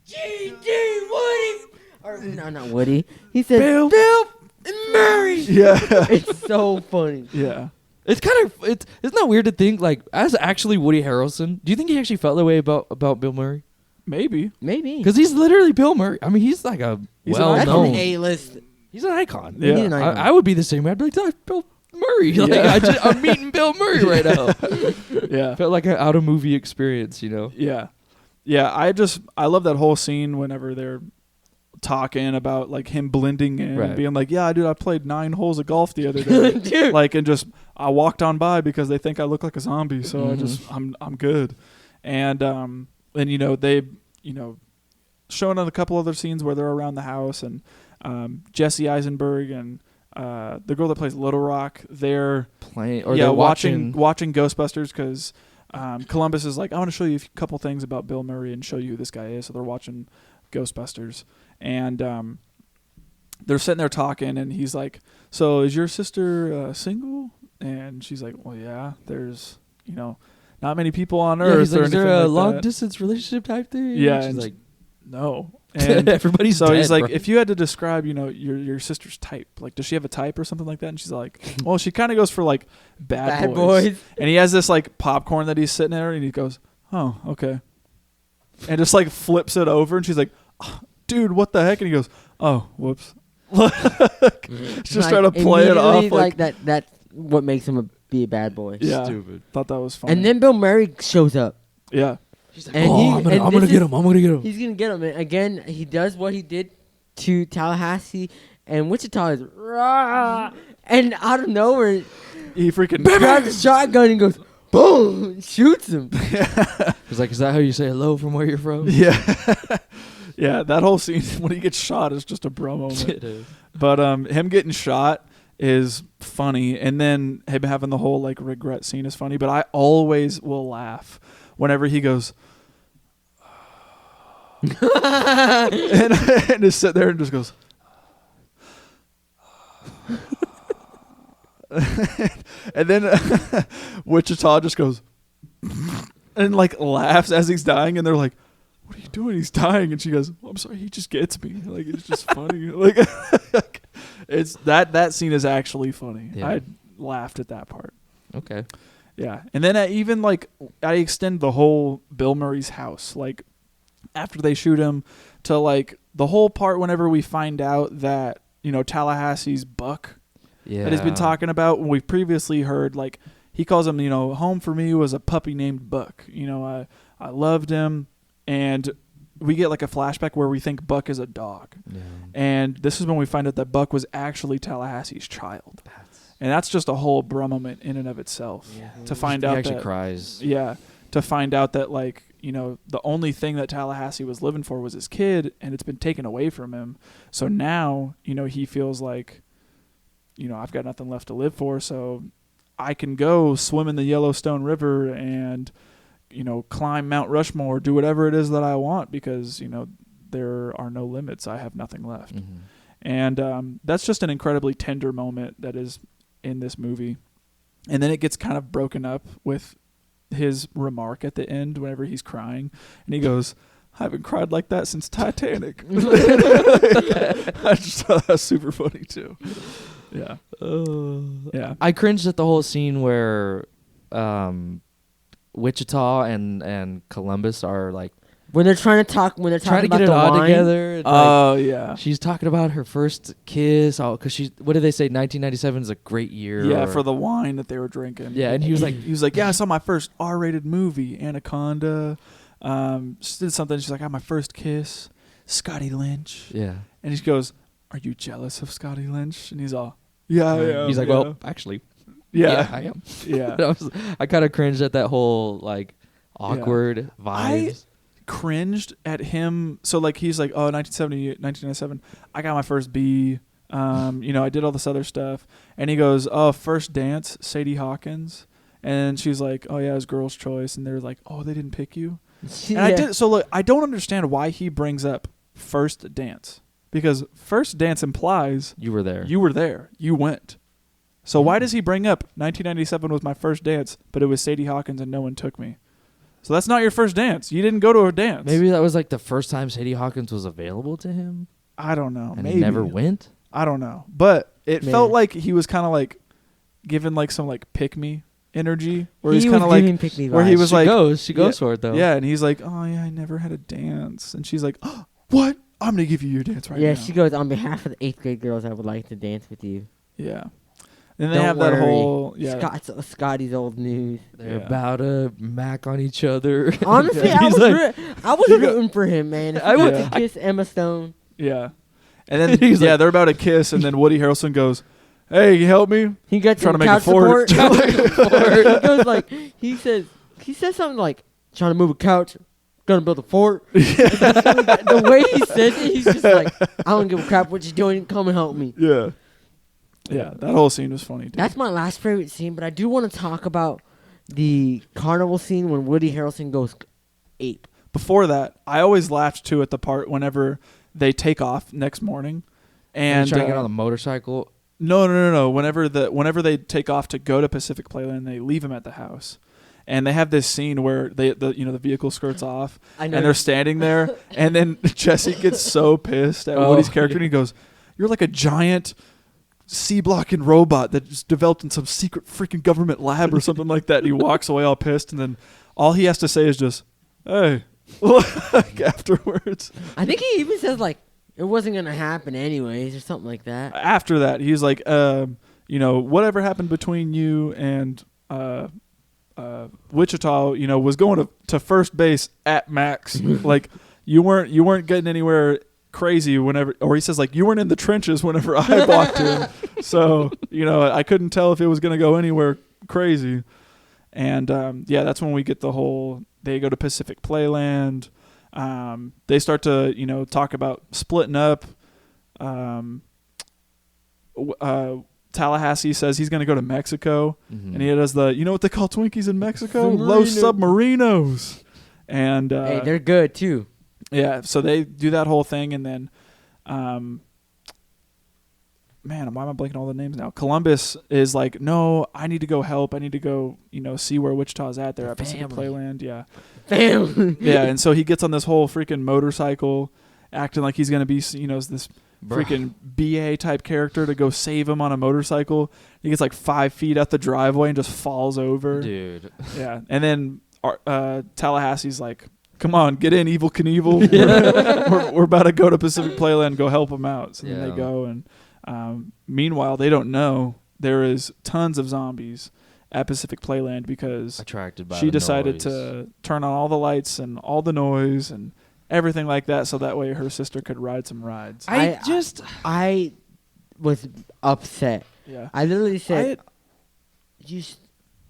G.G. Woody! Or, no, not Woody. He said, Bill and Murray! Yeah. It's so funny. Yeah. It's kind of isn't that weird to think like as actually Woody Harrelson? Do you think he actually felt that way about Bill Murray? Maybe. Because he's literally Bill Murray. I mean, he's like a That's well-known. an A-list. He's an icon. Yeah. He's an icon. I would be the same way. I'd be like, "That's Bill Murray." Like, I'm meeting Bill Murray right now. Yeah. Felt like an out of movie experience, you know. Yeah. Yeah, I love that whole scene whenever they're talking about like him blending in and being like, yeah, dude, I played 9 holes of golf the other day. Dude. Like, and just I walked on by because they think I look like a zombie, so I'm good. And you know, they, you know, showing on a couple other scenes where they're around the house and Jesse Eisenberg and the girl that plays Little Rock, they're watching Ghostbusters because Columbus is like, I want to show you a couple things about Bill Murray and show you who this guy is. So they're watching Ghostbusters and they're sitting there talking and he's like, so is your sister single? And she's like, well, yeah, there's, you know, not many people on earth. He's like, or is there anything a like long that. distance relationship type thing? Yeah, she's and like, no. And everybody's so dead, he's like, bro. if you had to describe, you know, your sister's type, like, does she have a type or something like that? And she's like, well, she kind of goes for like bad boys. And he has this like popcorn that he's sitting there, and he goes, oh, okay, and just like flips it over, and she's like, oh, dude, what the heck? And he goes, oh, whoops. Just trying to play it off like that. That's what makes him be a bad boy. Yeah, stupid. Thought that was funny. And then Bill Murray shows up. Yeah. He's like, I'm gonna get him. I'm gonna get him. He's gonna get him. And again, he does what he did to Tallahassee, and Wichita is rah, and out of nowhere, He freaking grabs a shotgun and goes boom, and shoots him. He's like, is that how you say hello from where you're from? Yeah. Yeah, that whole scene when he gets shot is just a bro moment. It is. But him getting shot is funny, and then him having the whole like regret scene is funny. But I always will laugh whenever he goes and just sit there and just goes and then Wichita just goes and like laughs as he's dying, and they're like, what are you doing? He's dying. And she goes, well, I'm sorry, he just gets me. Like, it's just funny. Like, it's that scene is actually funny. Yeah. I laughed at that part. Okay. Yeah. And then even like I extend the whole Bill Murray's house, like after they shoot him, to like the whole part whenever we find out that, you know, Tallahassee's Buck that he's been talking about, when we've previously heard, like, he calls him, you know, home for me was a puppy named Buck. You know, I loved him. And we get like a flashback where we think Buck is a dog. Yeah. And this is when we find out that Buck was actually Tallahassee's child. And that's just a whole bro moment in and of itself. Yeah. To find out he actually that, cries. Yeah. To find out that, like, you know, the only thing that Tallahassee was living for was his kid, and it's been taken away from him. So now, you know, he feels like, you know, I've got nothing left to live for, so I can go swim in the Yellowstone River and, you know, climb Mount Rushmore, do whatever it is that I want, because, you know, there are no limits. I have nothing left. Mm-hmm. And that's just an incredibly tender moment that is in this movie. And then it gets kind of broken up with his remark at the end whenever he's crying. And he goes, I haven't cried like that since Titanic. I just thought that was super funny, too. Yeah. Yeah. I cringed at the whole scene where Wichita and Columbus are like when they're trying to talk, trying to about get it the all wine. together. Oh, yeah. She's talking about her first kiss. Oh, because what did they say? 1997 is a great year. Yeah, for the wine that they were drinking. Yeah, and he was like, yeah, I saw my first R-rated movie, Anaconda. She did something. She's like, I had my first kiss, Scotty Lynch. Yeah, and he goes, are you jealous of Scotty Lynch? And he's all, Yeah. He's like, well, actually, yeah. I am. Yeah. I kind of cringed at that whole like awkward vibes. Cringed at him. So like he's like, oh, 1997, I got my first B. I did all this other stuff. And he goes, oh, first dance, Sadie Hawkins. And she's like, oh yeah, it was girl's choice. And they're like, oh, they didn't pick you. And I did. So look, I don't understand why he brings up first dance, because first dance implies You were there. you were there, you went. So why does he bring up 1997 was my first dance, but it was Sadie Hawkins and no one took me? So that's not your first dance. You didn't go to a dance. Maybe that was like the first time Sadie Hawkins was available to him, I don't know. and Maybe he never went. I don't know. But it Man. felt like he was kind of like given like some like pick me energy, where He he's was kind of like giving pick-me where he vibes. was She like goes. She goes yeah, for it though. Yeah, and he's like, oh yeah, I never had a dance, and she's like, oh, what? I'm gonna give you your dance right now. Yeah, she goes, on behalf of the 8th grade girls, I would like to dance with you. Yeah. And they Don't have that worry. whole Scotty's old news. They're Yeah. about to mac on each other. Honestly, I He's was, like- I was rooting for him, man. If I I would- would kiss Emma Stone. Yeah. And then He's like- they're about to kiss, and then Woody Harrelson goes, "Hey, you help me?" He got Trying some to make a couch fort. support. He goes like, he says something like, trying to move a couch, gonna build a fort. The way he says it, he's just like, I don't give a crap what you're doing. Come and help me. Yeah. Yeah, that whole scene was funny, dude. That's my last favorite scene, but I do want to talk about the carnival scene when Woody Harrelson goes ape. Before that, I always laughed too at the part whenever they take off next morning, and trying to get on the motorcycle. No. Whenever they take off to go to Pacific Playland, they leave him at the house, and they have this scene where the vehicle skirts off, I and know. they're standing there, and then Jesse gets so pissed at Woody's character, and he goes, "You're like a giant C-blocking robot that's developed in some secret freaking government lab or something like that." And he walks away all pissed, and then all he has to say is just, "Hey," like afterwards. I think he even says like, it wasn't gonna happen anyways, or something like that. After that, he's like, whatever happened between you and Wichita, was going to first base at max. Like you weren't getting anywhere crazy whenever, or he says like, you weren't in the trenches whenever I walked in. So I couldn't tell if it was gonna go anywhere crazy. And that's when we get the whole, they go to Pacific Playland. They start to talk about splitting up. Tallahassee says he's going to go to Mexico, and he does the what they call Twinkies in Mexico, Los Submarinos, and Hey, they're good too. yeah. So they do that whole thing, and then man, why am I blanking all the names now? Columbus is like, no, I need to go help. I need to go, see where Wichita's at. They're at Pacific Playland. Yeah. Damn. Yeah. And so he gets on this whole freaking motorcycle, acting like he's going to be, this freaking BA type character to go save him on a motorcycle. He gets like 5 feet out the driveway and just falls over. Dude. Yeah. And then Tallahassee's like, come on, get in, Evel Knievel. we're about to go to Pacific Playland and go help him out. So then they go, and meanwhile, they don't know there is tons of zombies at Pacific Playland because Attracted by she the decided noise. to turn on all the lights and all the noise and everything like that, so that way her sister could ride some rides. I was upset. Yeah. I literally said,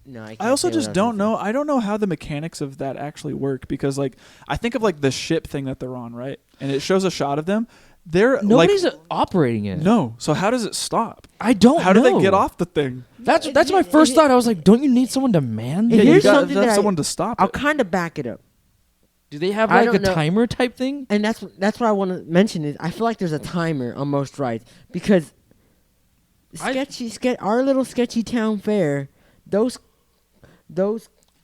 no, I can't I also say just what don't was know. I don't know how the mechanics of that actually work, because like I think of like the ship thing that they're on, right? And it shows a shot of them. They're Nobody's operating it. No. So how does it stop? I don't How know. do they get off the thing? That's my first thought. I was like, don't you need someone to man? Yeah, you here's got something to have that someone to stop I'll it. kind of back it up. Do they have I like a don't know. timer type thing? And that's what I want to mention is I feel like there's a timer on most rides because our little sketchy town fair, those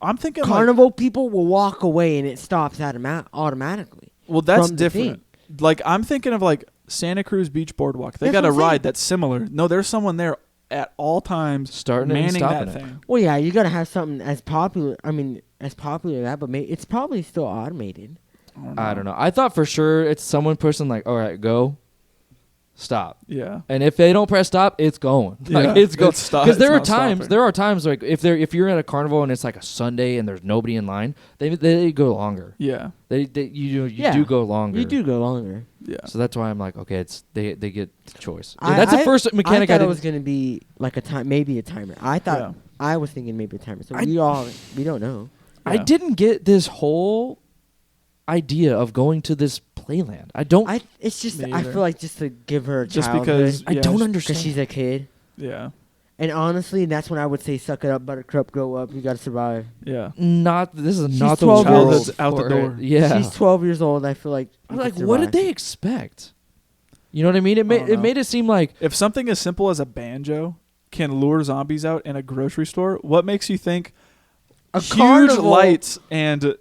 I'm thinking carnival people will walk away and it stops automatically. well, that's from the different. Like I'm thinking of like Santa Cruz Beach Boardwalk. They That's got a what I'm saying. ride that's similar. No, there's someone there at all times Starting it and manning stopping that it. thing. Well, yeah, you gotta have something as popular. I mean, as popular as that, but it's probably still automated. I don't know. I thought for sure it's someone pushing like, all right, go, stop. Yeah. And if they don't press stop, it's going. Like Yeah, it's going. it's stop- Because there it's are not times. stopping. There are times like if you're at a carnival and it's like a Sunday and there's nobody in line, they go longer. Yeah. You Yeah. do go longer. You do go longer. Yeah. So that's why I'm like, okay, it's they get the choice. I- That's the I- first mechanic I thought it didn't. was gonna be like a time, maybe a timer. I thought Yeah. I was thinking maybe a timer. So I- we don't know. I Yeah. didn't get this whole idea of going to this playland. I don't. It's just Me I either. feel like just to give her a Just childhood, because I yeah, don't because understand. she's a kid. Yeah. And honestly, that's when I would say, suck it up, Buttercup, grow up. You gotta survive. Yeah. Not. This is She's not the 12 world years- out the for door. it. Yeah. She's 12 years old. I feel like. I'm you like, could what did survive. they expect? You know what I mean? It I don't know. made it seem like If something as simple as a banjo can lure zombies out in a grocery store, what makes you think A huge carnival- lights and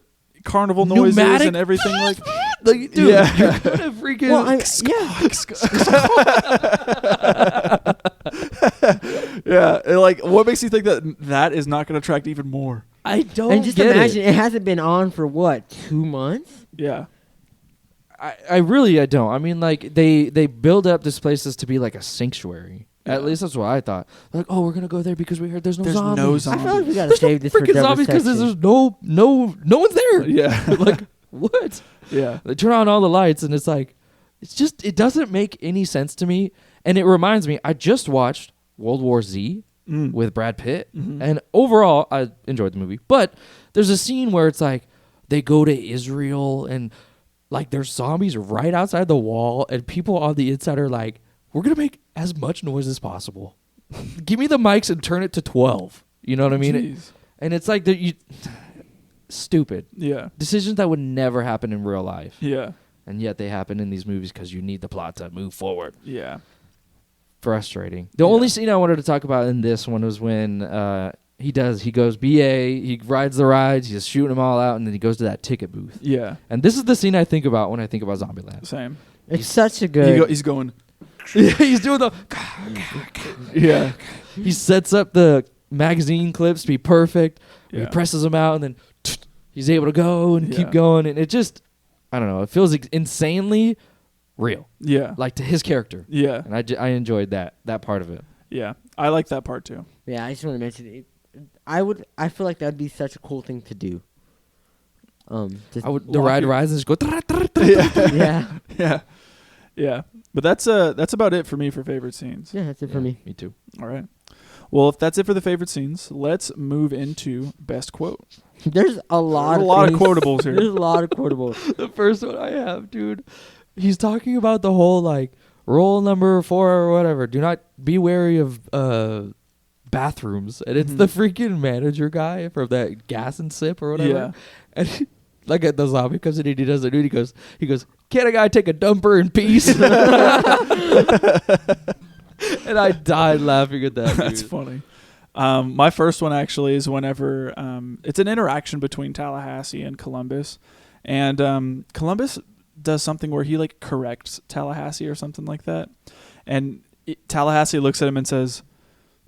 carnival noises Pneumatic- and everything like dude, Yeah. you're gonna freaking. Well, yeah. yeah, like what makes you think that that is not going to attract even more? I don't And just get imagine, it. it hasn't been on for what, 2 months? Yeah. I really don't. I mean, like they build up this place as to be like a sanctuary. Yeah. At least that's what I thought. Like, oh, we're gonna go there because we heard there's no There's zombies. no I zombies. feel like we gotta There's no save this for freaking double zombies because section. there's no one's there. Yeah. Like what? Yeah. They turn on all the lights and it's like, it doesn't make any sense to me. And it reminds me, I just watched World War Z Mm. with Brad Pitt, Mhm. and overall I enjoyed the movie. But there's a scene where it's like they go to Israel and like there's zombies right outside the wall, and people on the inside are like, "We're gonna make as much noise as possible. Give me the mics and turn it to 12." You know what I mean? Jeez. And it's like stupid Yeah. decisions that would never happen in real life, Yeah. and yet they happen in these movies because you need the plot to move forward. Yeah. Frustrating. The Yeah. only scene I wanted to talk about in this one was when he goes BA, he rides the rides, he's shooting them all out, and then he goes to that ticket booth. Yeah. And this is the scene I think about when I think about Zombieland. Same. It's such a good. He's going. He's doing the. Yeah. He sets up the magazine clips to be perfect. Yeah. He presses them out, and then he's able to go and Yeah. keep going. And it just, I don't know, it feels insanely real, Yeah. like to his character. Yeah. And I enjoyed that part of it. Yeah. I like that part too. Yeah, I just want to mention it. I feel like that'd be such a cool thing to do. Just I would the Walk ride it- rides and just go. yeah, Yeah. Yeah. But that's about it for me for favorite scenes. yeah, that's it for me. Me too. All right. Well, if that's it for the favorite scenes, let's move into best quote. There's a lot. There's a lot of things. quotables There's here. a lot of quotables. The first one I have, dude. He's talking about the whole like rule number 4 or whatever. Do not be wary of bathrooms, and it's Mhm. the freaking manager guy from that gas and sip or whatever. Yeah. And like at the zombie comes in and he does it, dude. He goes, "Can't a guy take a dumper in peace?" And I died laughing at that. That's dude. funny. My first one actually is whenever it's an interaction between Tallahassee and Columbus, and Columbus does something where he like corrects Tallahassee or something like that, and Tallahassee looks at him and says,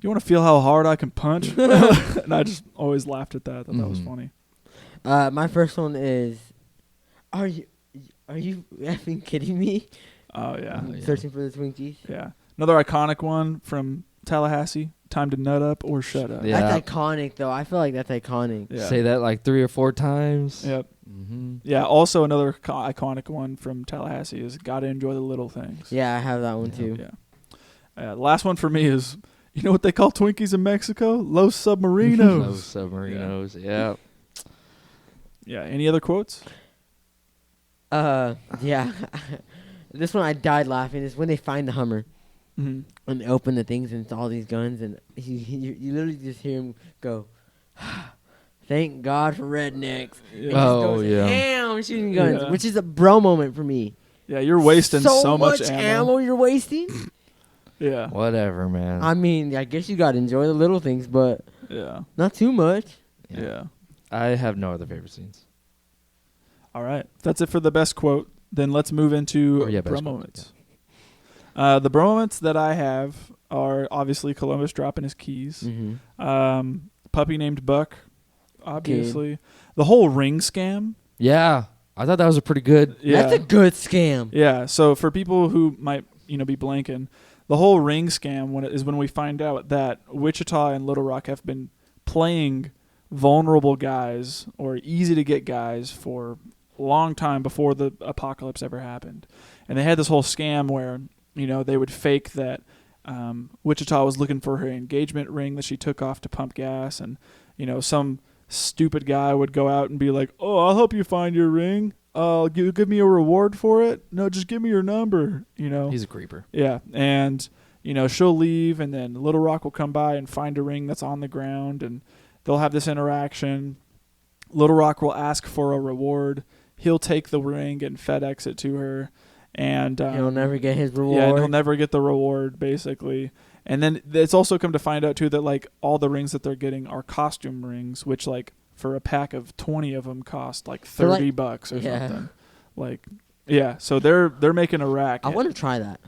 "You want to feel how hard I can punch?" And I just always laughed at that. I thought that was Mhm. funny. My first one is, are you effing kidding me? Oh yeah, Oh, yeah. Searching for the Twinkies. yeah. Another iconic one from Tallahassee: "Time to nut up or shut up." Yeah. That's iconic, though. I feel like that's iconic. Yeah. Say that like 3 or 4 times. Yep. Mm-hmm. Yeah. Also, another iconic one from Tallahassee is "Gotta enjoy the little things." Yeah, I have that one too. Yeah. The last one for me is, you know what they call Twinkies in Mexico? Los No Submarinos. submarinos. Yeah. Yeah. Any other quotes? Yeah. This one I died laughing. Is when they find the Hummer Mm-hmm. and they open the things and it's all these guns and you literally just hear him go, "Thank God for rednecks." And he just Oh, goes yeah. ham shooting guns, Yeah. which is a bro moment for me. Yeah, you're wasting so much ammo. ammo. You're wasting. Yeah. Whatever, man. I mean, I guess you gotta enjoy the little things, but Yeah. not too much. Yeah. I have no other favorite scenes. All right. If that's it for the best quote, then let's move into Oh, yeah, best bro quote, moments. The bro moments that I have are obviously Columbus dropping his keys. Mm-hmm. Puppy named Buck, obviously. The whole ring scam. Yeah. I thought that was a pretty good. Yeah. That's a good scam. Yeah. So for people who might, be blanking, the whole ring scam is when we find out that Wichita and Little Rock have been playing vulnerable guys or easy to get guys for long time before the apocalypse ever happened. And they had this whole scam where, they would fake that Wichita was looking for her engagement ring that she took off to pump gas. And, some stupid guy would go out and be like, oh, I'll help you find your ring. Give me a reward for it. No, just give me your number, He's a creeper. Yeah. And, she'll leave, and then Little Rock will come by and find a ring that's on the ground, and they'll have this interaction. Little Rock will ask for a reward. He'll take the ring and FedEx it to her, and he'll never get his reward. Yeah, he'll never get the reward, basically. And then it's also come to find out too that like all the rings that they're getting are costume rings, which like for a pack of 20 of them cost like $30 or something. Like, yeah, so they're making a rack. I want to try that.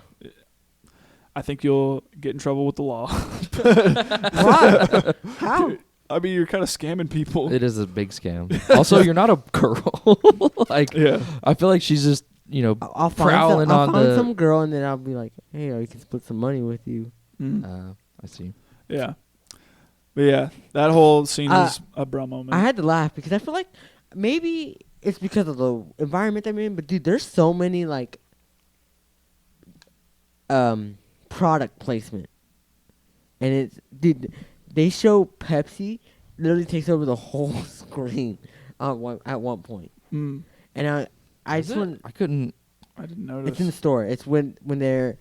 I think you'll get in trouble with the law. Why? How? I mean, you're kind of scamming people. It is a big scam. Also, you're not a girl. Like, yeah. I feel like she's just, I'll prowling I'll on find the. some girl, and then I'll be like, hey, I can split some money with you. I see. Yeah. But yeah, that whole scene is a bro moment. I had to laugh because I feel like maybe it's because of the environment I'm in, but dude, there's so many like product placement. And it's, dude, they show Pepsi literally takes over the whole screen at one point. And I just want, I couldn't. I didn't notice. it's in the store. It's when they're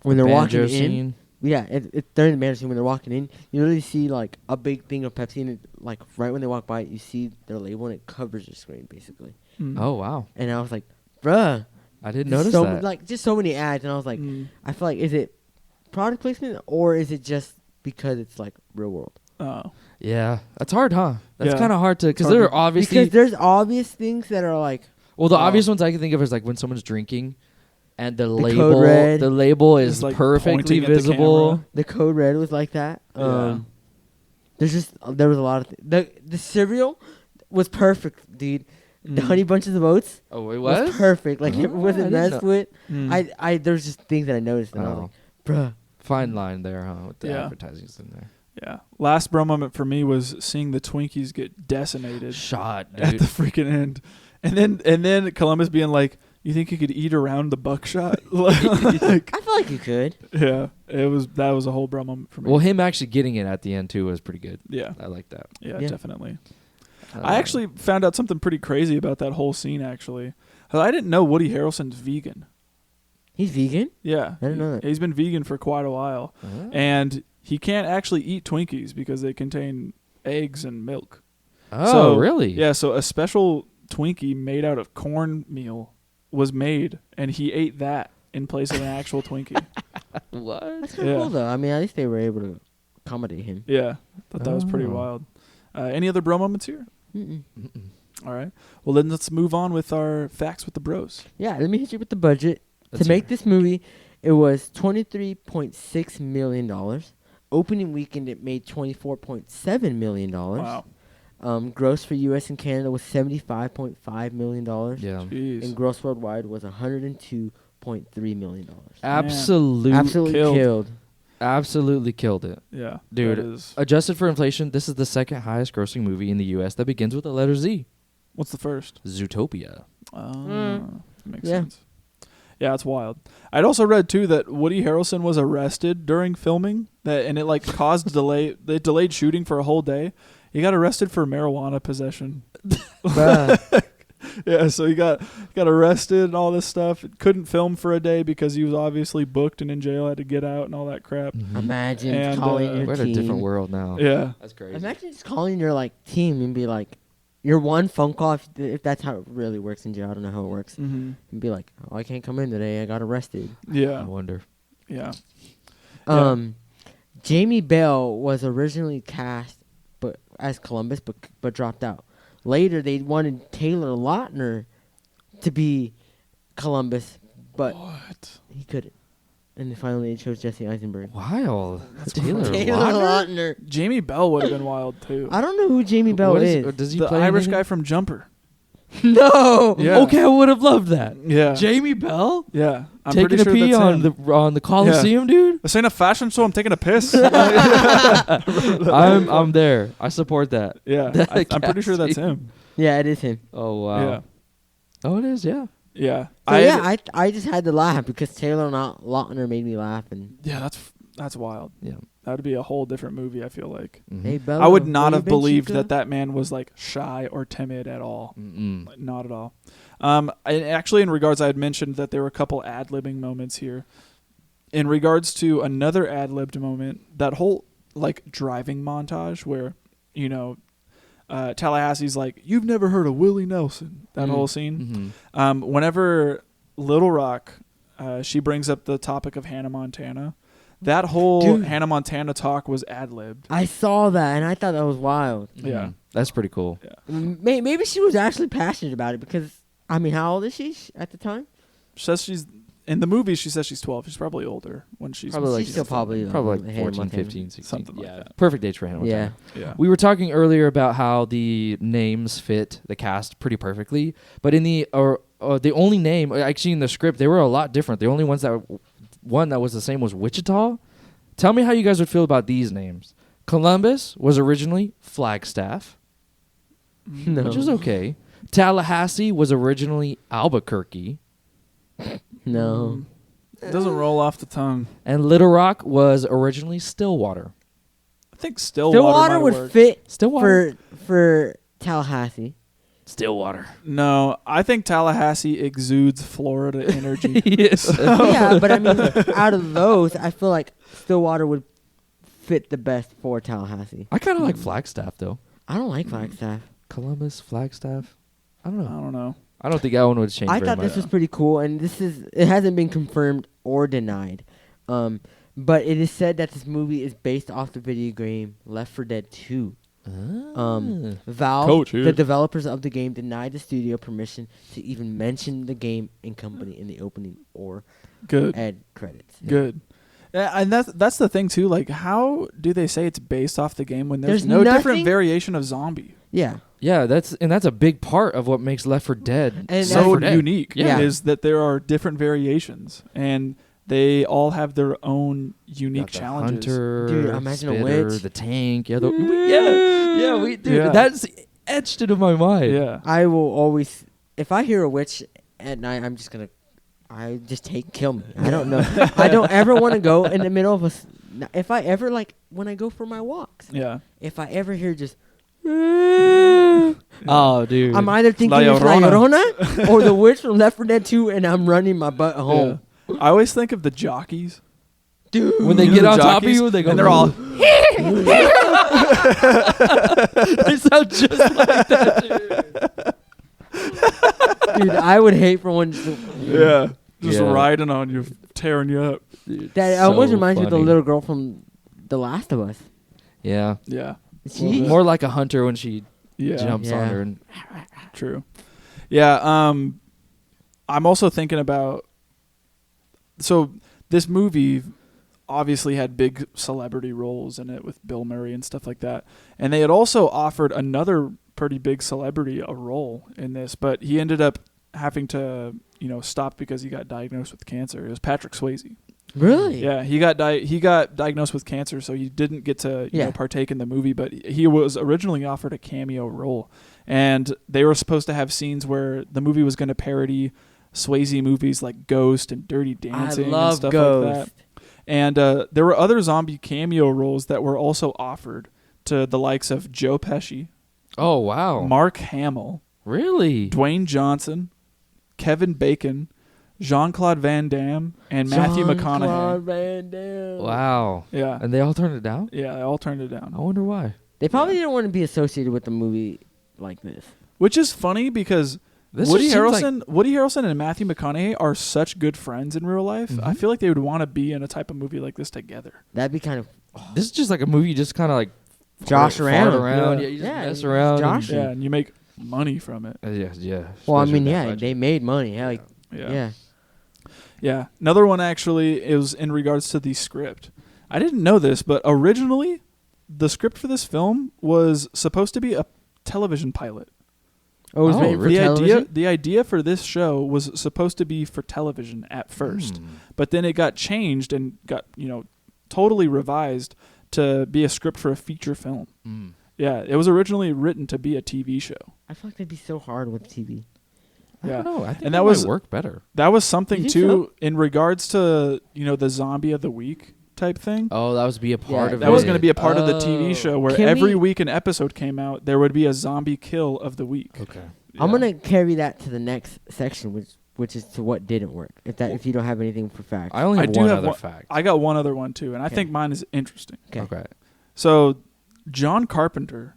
walking in. Scene. Yeah, it's during the banner scene when they're walking in. You literally see like a big thing of Pepsi, and it, like right when they walk by, you see their label, and it covers your screen basically. Oh wow! And I was like, bruh, I didn't there's notice that. like just so many ads, and I was like, I feel like, is it product placement or is it just because it's like real world? Oh. Yeah, that's hard, huh? That's Yeah. kind of hard to because Hard there to- are obviously Because there's obvious things that are like, well the obvious ones I can think of is like when someone's drinking, and the code label red is, is like, perfectly pointing at the visible. camera. the code red was like that. Yeah. There was a lot of the cereal was perfect, dude. The Honey Bunches of Oats Oh wait, was what? perfect. Like it Oh, I wasn't didn't messed know. with. Mm. There's just things that I noticed, and I was Oh, like, bruh. fine line there, huh? With the Yeah. advertising's in there. Yeah. Last bro moment for me was seeing the Twinkies get decimated Shot, at dude. the freaking end. And then Columbus being like, you think you could eat around the buckshot? Like, I feel like you could. yeah. That was a whole bro moment for me. Well, him actually getting it at the end too was pretty good. yeah. I like that. Yeah, Yeah. definitely. I actually found out something pretty crazy about that whole scene, actually. I didn't know Woody Harrelson's vegan. He's vegan? Yeah. I didn't know that. He's been vegan for quite a while. And he can't actually eat Twinkies because they contain eggs and milk. Oh, So, really? Yeah, so a special Twinkie made out of cornmeal was made, and he ate that in place of an actual Twinkie. What? That's kind of Yeah. cool, though. I mean, at least they were able to accommodate him. Yeah, thought that was pretty Oh. wild. Any other bro moments here? Mm-mm. All right. Well, then let's move on with our facts with the bros. Yeah, let me hit you with the budget. Let's To make hear it. this movie, it was $23.6 million. Opening weekend, it made $24.7 million. Wow. Gross for U.S. and Canada was $75.5 million. Yeah. Jeez. And gross worldwide was $102.3 million. Absolutely Absolutely killed. Absolutely killed it. Yeah. Dude, that is- Adjusted for inflation, this is the second highest grossing movie in the U.S. that begins with the letter Z. what's the first? Zootopia. Makes Yeah. sense. Yeah, it's wild. I'd also read too that Woody Harrelson was arrested during filming and it like caused delay. They delayed shooting for a whole day. He got arrested for marijuana possession. Bruh. Yeah, so he got arrested and all this stuff. Couldn't film for a day because he was obviously booked and in jail. Had to get out and all that crap. Imagine And, calling your We're in a team. different world now. Yeah, That's crazy. Imagine just calling your like team and be like, your one phone call, if that's how it really works in jail. I don't know how it works. And be like, oh, I can't come in today. I got arrested. I yeah, wonder. yeah. Jamie Bell was originally cast as Columbus, but dropped out. Later, they wanted Taylor Lautner to be Columbus, but What? he couldn't. And then finally, they chose Jesse Eisenberg. Wild. Taylor Lautner? Lautner. Jamie Bell would have been wild too. I don't know who Jamie Bell What is. Does he The play Irish anything? guy from Jumper. No. Yeah. Okay, I would have loved that. Yeah. Jamie Bell Yeah. I'm taking pretty a sure pee that's on him. the Coliseum, dude. This ain't a fashion show. I'm taking a piss. I'm there. I support that. Yeah. I'm pretty sure that's him. Yeah, it is him. Oh wow. Yeah. Oh, it is. Yeah. Yeah. So I just had to laugh because Taylor Lautner made me laugh, and Yeah, that's wild. Yeah. That would be a whole different movie, I feel like. hey Bella, I would where not you have been, believed Chica? that man was like shy or timid at all. Mm-mm. Like, not at all. Actually, in regards, I had mentioned that there were a couple ad-libbing moments here. In regards to another ad-libbed moment, that whole like driving montage where, Tallahassee's like, "You've never heard of Willie Nelson." That whole scene. Mm-hmm. Whenever Little Rock, she brings up the topic of Hannah Montana. That whole Dude. Hannah Montana talk was ad-libbed. I saw that and I thought that was wild. Yeah. That's pretty cool. Maybe she was actually passionate about it because how old is she at the time? She says she's in the movie. She says she's 12. She's probably older when she's Probably like She's still probably Probably like Hannah 14, Montana. 15, 16. Something like yeah. that. Perfect age for Hannah Yeah. Montana. Yeah. We were talking earlier about how the names fit the cast pretty perfectly, but in the only name actually in the script they were a lot different. The only one that was the same was Wichita. Tell me how you guys would feel about these names. Columbus was originally Flagstaff, No. which is okay. Tallahassee was originally Albuquerque, No. It doesn't roll off the tongue. and Little Rock was originally Stillwater. I think Stillwater Stillwater would worked. fit Stillwater. for Tallahassee. Stillwater. No, I think Tallahassee exudes Florida energy. Yes. Yeah, but out of those, I feel like Stillwater would fit the best for Tallahassee. I kind of like Flagstaff though. I don't like Flagstaff. Columbus, Flagstaff. I don't I know. don't know. I don't think that one would change. I very thought much. this was pretty cool, and it hasn't been confirmed or denied. But it is said that this movie is based off the video game Left 4 Dead 2. Valve, Coach here. the developers of the game, denied the studio permission to even mention the game and company in the opening or Good. end credits. Good. Yeah, and that's the thing too. Like, how do they say it's based off the game when there's There's no different nothing- variation of zombie? Yeah. Yeah, that's a big part of what makes Left 4 Dead And So Left 4 Dead. unique Yeah. is that there are different variations, and they all have their own unique Got the challenges. Hunter, Dude, imagine a Spitter, witch. the tank. Yeah, we do. Yeah. That's etched into my mind. Yeah. I will always, if I hear a witch at night, I just kill me. I don't know. I don't ever want to go in the middle of if I ever when I go for my walks, Yeah. if I ever hear just, Oh, dude. I'm either thinking La it's La Llorona. Llorona or the witch from Left 4 Dead 2, and I'm running my butt home. Yeah. I always think of the jockeys. Dude. when they You get know on the top of jockeys? you, they go. And they're all. They sound just like that. Dude, I would hate for one. Yeah. Just Yeah. riding on you, tearing you up. That almost reminds me of the little girl from The Last of Us. Yeah. Yeah. She, More like a hunter when she Yeah. jumps Yeah. on her. And True. Yeah. I'm also thinking about. So this movie obviously had big celebrity roles in it with Bill Murray and stuff like that, and they had also offered another pretty big celebrity a role in this, but he ended up having to stop because he got diagnosed with cancer. It was Patrick Swayze. really? Yeah, he got diagnosed with cancer, so he didn't get to partake in the movie. But he was originally offered a cameo role, and they were supposed to have scenes where the movie was going to parody Swayze movies like Ghost and Dirty Dancing I love and stuff Ghost. like that. And there were other zombie cameo roles that were also offered to the likes of Joe Pesci, oh wow, Mark Hamill, really? Dwayne Johnson, Kevin Bacon, Jean-Claude Van Damme, and Matthew McConaughey. Jean-Claude Van Damme. Wow. Yeah. And they all turned it down. Yeah, they all turned it down. I wonder why. They probably didn't want to be associated with a movie like this. Which is funny because This Woody just seems Harrelson and Matthew McConaughey are such good friends in real life. I feel like they would want to be in a type of movie like this together. That'd be kind of This is just like a movie you just kind of like Josh fart around. around. Yeah. Yeah, you just Yeah, mess just around. Josh. Yeah, and you make money from it. Yeah. Well, I especially mean, with that yeah, budget. they made money. Yeah, Yeah. Yeah. Another one actually is in regards to the script. I didn't know this, but originally the script for this film was supposed to be a television pilot. Oh, it was Oh, written for The television? the idea for this show was supposed to be for television at first, but then it got changed and got totally revised to be a script for a feature film. Yeah, it was originally written to be a TV show. I feel like that'd be so hard with TV. I don't know. I think And that that was- might work better. That was something You too think in regards to the zombie of the week type thing. Oh, that was be a part of it. That was going to be a part of the TV Oh. show where Can every we- week an episode came out, there would be a zombie kill of the week. Okay. I'm Yeah. gonna carry that to the next section, which is to what didn't work. If you don't have anything for facts. I only I have do one have other one- fact. I got one other one too, and I Okay. think mine is interesting. Okay. So, John Carpenter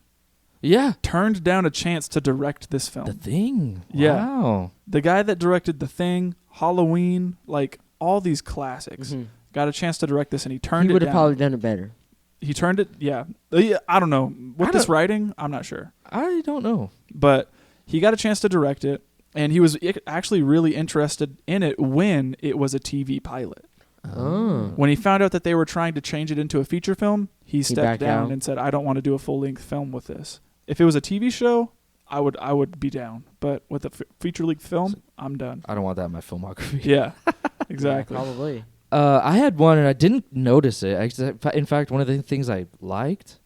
Yeah. turned down a chance to direct this film. The Thing. Yeah. Wow. The guy that directed The Thing, Halloween, like all these classics, Mhm. got a chance to direct this, and he turned He it would have down. probably done it better. He turned it, yeah. I don't know. With I this don't- writing, I'm not sure. I don't know. But he got a chance to direct it, and he was actually really interested in it when it was a TV pilot. Oh. When he found out that they were trying to change it into a feature film, he stepped backed down out. and said, "I don't want to do a full-length film with this. If it was a TV show, I would be down. But with a feature-length film, I'm done." I don't want that in my filmography. Yeah, exactly. Yeah, probably. I had one and I didn't notice it. In fact, one of the things I liked,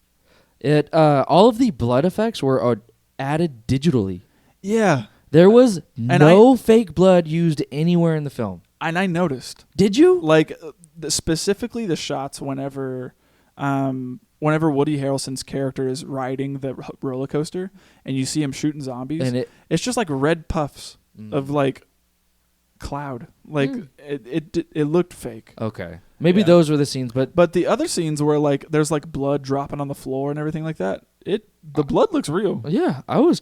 all of the blood effects were added digitally. Yeah, There was And no fake blood used anywhere in the film. and I noticed, Did you? like, specifically the shots whenever Woody Harrelson's character is riding the roller coaster, and you see him shooting zombies, And it's just like red puffs of like cloud. Like it looked fake. okay, maybe Yeah. those were the scenes, but But the other scenes where like there's like blood dropping on the floor and everything like that, the blood looks real. yeah, I was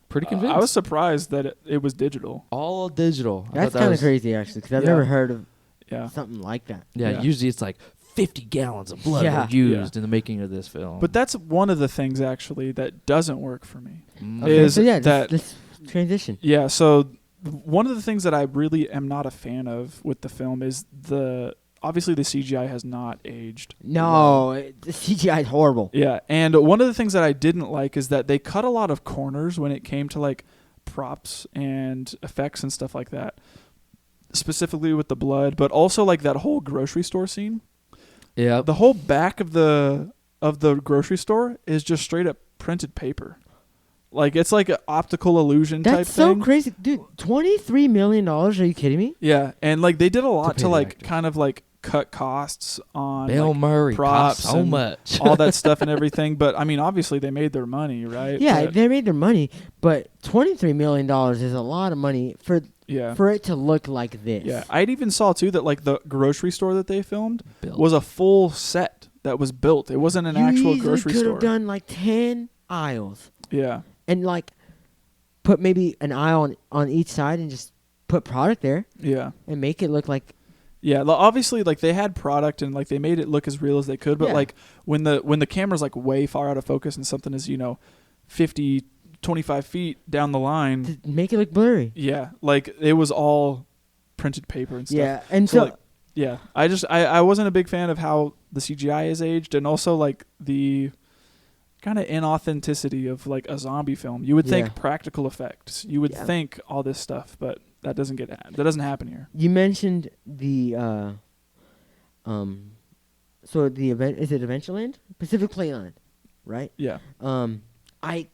pretty convinced. I was surprised that it was digital. all digital. I That's thought that kind of was- crazy, actually, because I've Yeah. never heard of Yeah. something like that. Yeah, Yeah. usually it's like 50 gallons of blood Yeah. were used in the making of this film. But that's one of the things actually that doesn't work for me. Mm. Okay, Is so yeah, that- this transition. Yeah, so one of the things that I really am not a fan of with the film is obviously the CGI has not aged. well. No, the CGI is horrible. Yeah, and one of the things that I didn't like is that they cut a lot of corners when it came to like props and effects and stuff like that. Specifically with the blood, but also like that whole grocery store scene. Yeah, The whole back of the grocery store is just straight up printed paper. Like it's like an optical illusion type That's so thing. crazy, dude. $23 million? Are you kidding me? Yeah, and like they did a lot pay to the like actors. kind of like cut costs on Bill like, Murray props cost so and much. all that stuff and everything. But I mean, obviously they made their money, right? Yeah, But, they made their money, but $23 million is a lot of money for yeah. it to look like this. Yeah, I even saw too that like the grocery store that they filmed Built. was a full set that was built. It wasn't an you actual easily grocery could store. have done like 10 aisles Yeah, and like put maybe an aisle on each side and just put product there yeah, and make it look like yeah. Obviously, like they had product and like they made it look as real as they could. But Yeah. like when the camera's like way far out of focus and something is 50, 25 feet down the line. to make it look blurry. Yeah, like it was all printed paper and stuff. Yeah, and So, so, like, yeah, I wasn't a big fan of how the CGI is aged, and also like the kind of inauthenticity of like a zombie film. You would think Yeah. practical effects. You would Yeah. think all this stuff, but that doesn't happen here. you mentioned the so the event is it Adventureland? Pacific Playland, right? Yeah, I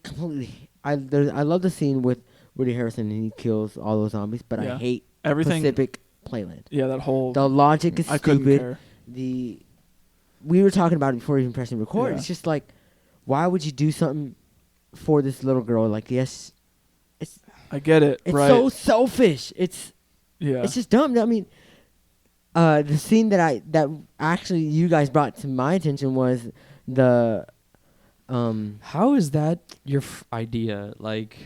love the scene with Woody Harrelson and he kills all those zombies, but Yeah. I hate everything. Pacific Playland. Yeah, that whole. The logic is I couldn't stupid. care. We were talking about it before even pressing record. Yeah. It's just like, why would you do something for this little girl? Like, yes, I get it. it's right. so selfish. It's yeah. just dumb. I mean, the scene that actually you guys brought to my attention was the How is that your idea? Like,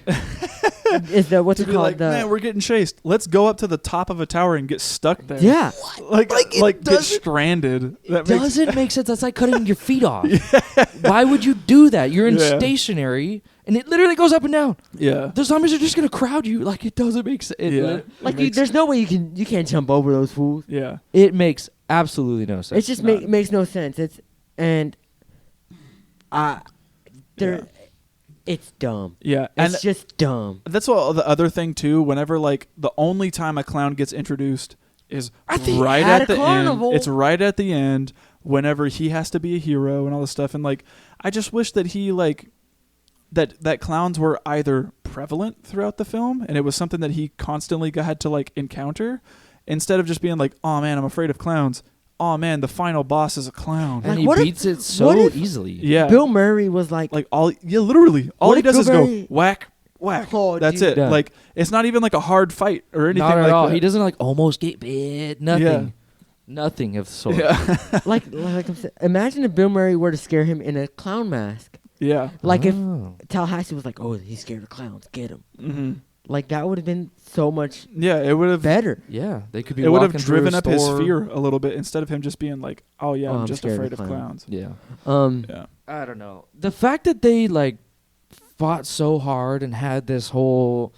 is the what's to it be called? like, man, we're getting chased. Let's go up to the top of a tower and get stuck there. Yeah, like it get stranded. That makes doesn't make sense. That's like cutting your feet off. Why would you do that? You're in Yeah. stationary, and it literally goes up and down. yeah. The zombies are just gonna crowd you. Like, it doesn't make sense. Yeah. like It makes- there's no way you can't jump over those fools. Yeah. It makes absolutely no sense. It's just makes no sense. It's and there. It's dumb. Yeah, and It's just dumb. that's what the other thing too. Whenever like the only time a clown gets introduced is right at at a the carnival. end. It's right at the end whenever he has to be a hero and all this stuff. And like, I just wish that he like that clowns were either prevalent throughout the film and it was something that he constantly had to like encounter, instead of just being like, oh man, I'm afraid of clowns. Oh man, the final boss is a clown. And Like, he what if- beats it what so if- easily. Yeah, Bill Murray was like literally all What he if does is Bill go Murray- whack whack. Oh, That's dude. it. Yeah. Like, it's not even like a hard fight or anything Not at like all. that. He doesn't like almost get bit. Nothing. Yeah. Nothing of the sort. Yeah. like I'm saying, imagine if Bill Murray were to scare him in a clown mask. Yeah. Like if Oh. Tallahassee was like, "Oh, he's scared of clowns. Get him." Mm-hmm. Like that would have been so much Yeah, it would have. better. Yeah, they could be. It would have walking through a driven up his store. fear a little bit instead of him just being like, "Oh yeah, Oh, I'm I'm just scared afraid of of clowns." clowns." Yeah. Yeah. I don't know. The fact that they like fought so hard and had this whole,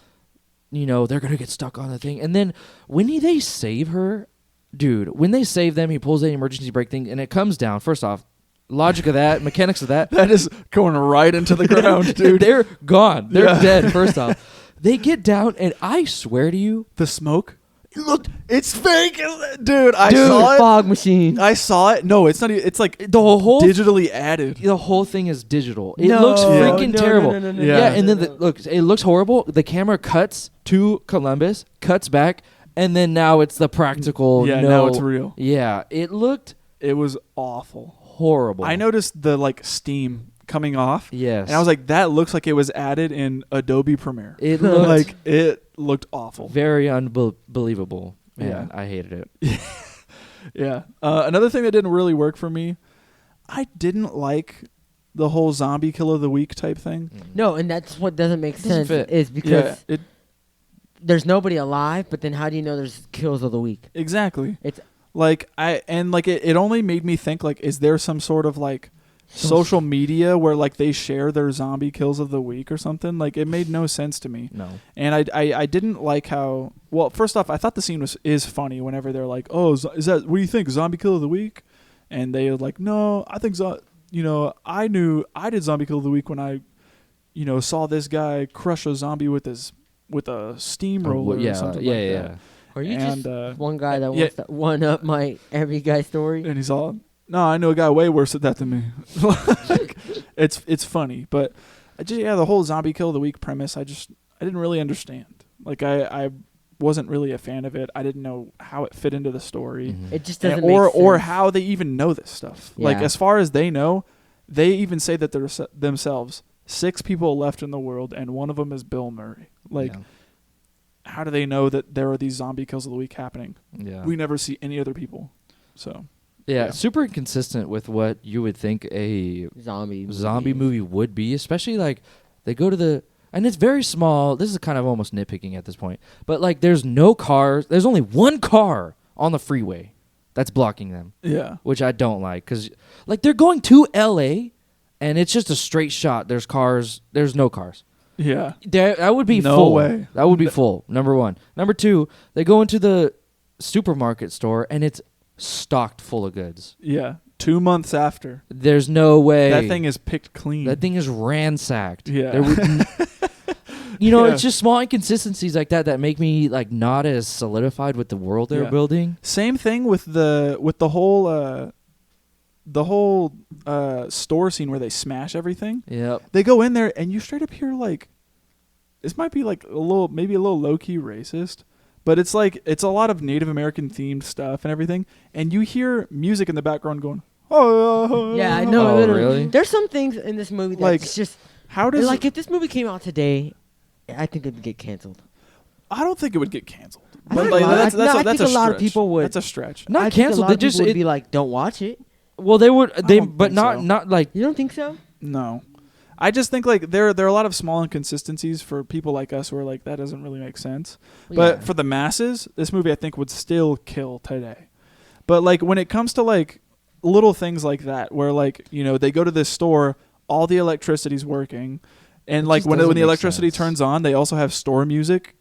they're gonna get stuck on the thing, and then when they save her, dude, when they save them, he pulls the emergency brake thing, and it comes down. First off, logic of that, mechanics of that, That is going right into the ground, dude. they're gone. They're Yeah. dead. First off, they get down, and I swear to you, The smoke. Look, it's fake, isn't it? Dude. I Dude, saw it. fog machine. I saw it. No, it's not. It's like the whole digitally added. the whole thing is digital. It No, looks Yeah. freaking no, terrible. no, no, no, Yeah. Yeah, no, and then no. look, it looks horrible. The camera cuts to Columbus, cuts back, and then now it's the practical. Yeah, no, now it's real. Yeah, it looked It was awful. horrible. I noticed the like steam coming off, Yes, and I was like, "That looks like it was added in Adobe Premiere." it looked Like it looked awful. very unbelievable. Man, Yeah. I hated it. Yeah. Another thing that didn't really work for me, I didn't like the whole zombie kill of the week type thing. No, and that's what doesn't make Doesn't sense fit. is because Yeah, it there's nobody alive, but then how do you know there's kills of the week? exactly. It's Like it only made me think like, is there some sort of like social media where like they share their zombie kills of the week or something? Like it made no sense to me. No, And I didn't like how, well, first off, I thought the scene is funny whenever they're like, "Oh, is that, what do you think, zombie kill of the week?" And they were like, "No, I think I knew I did zombie kill of the week when I saw this guy crush a zombie with a steamroller or something like that." Are you And, just one guy that yeah. wants to one up my every guy story? And he's all, "No, I know a guy way worse at that than me." Like, it's funny, but the whole zombie kill of the week premise, I didn't really understand. Like I wasn't really a fan of it. I didn't know how it fit into the story, Mhm. It just and- doesn't make sense. or how they even know this stuff. Like Yeah. as far as they know, they even say that there's themselves 6 people left in the world, and one of them is Bill Murray. Like, Yeah. how do they know that there are these zombie kills of the week happening? Yeah. We never see any other people. So Yeah, Yeah. super inconsistent with what you would think a zombie is. movie would be, especially like they go to and it's very small. This is kind of almost nitpicking at this point, but like there's no cars. There's only one car on the freeway that's blocking them, yeah, which I don't like because like they're going to L.A. and it's just a straight shot. There's cars. There's no cars. yeah, That would be No full. way. That would be full. Number one. Number two, they go into the supermarket store and it's stocked full of goods. yeah. 2 months after, There's no way that thing is picked clean. That thing is ransacked. Yeah. There would Yeah. it's just small inconsistencies like that make me like not as solidified with the world they're Yeah. building. Same thing with the whole store scene where they smash everything. Yep. They go in there and you straight up hear like, this might be like maybe a little low key racist, but it's like it's a lot of Native American themed stuff and everything, and you hear music in the background going, "Oh, Yeah, I know. Oh, literally. really? There's some things in this movie Like, that's just How does like if this movie came out today, I think it'd get canceled. I don't think it would get canceled. I But think like, a lot- that's I that's think a a lot of stretch. people would- That's a stretch. Not I think canceled. A lot They of just people would be like, "Don't watch it." well they would they don't but think not so. not like You don't think so? No. I just think like there are a lot of small inconsistencies for people like us who are like, that doesn't really make sense. But Yeah. for the masses, this movie I think would still kill today. But like when it comes to like little things like that, where like, they go to this store, all the electricity's working, and It like just when doesn't the make electricity sense. turns on, they also have store music,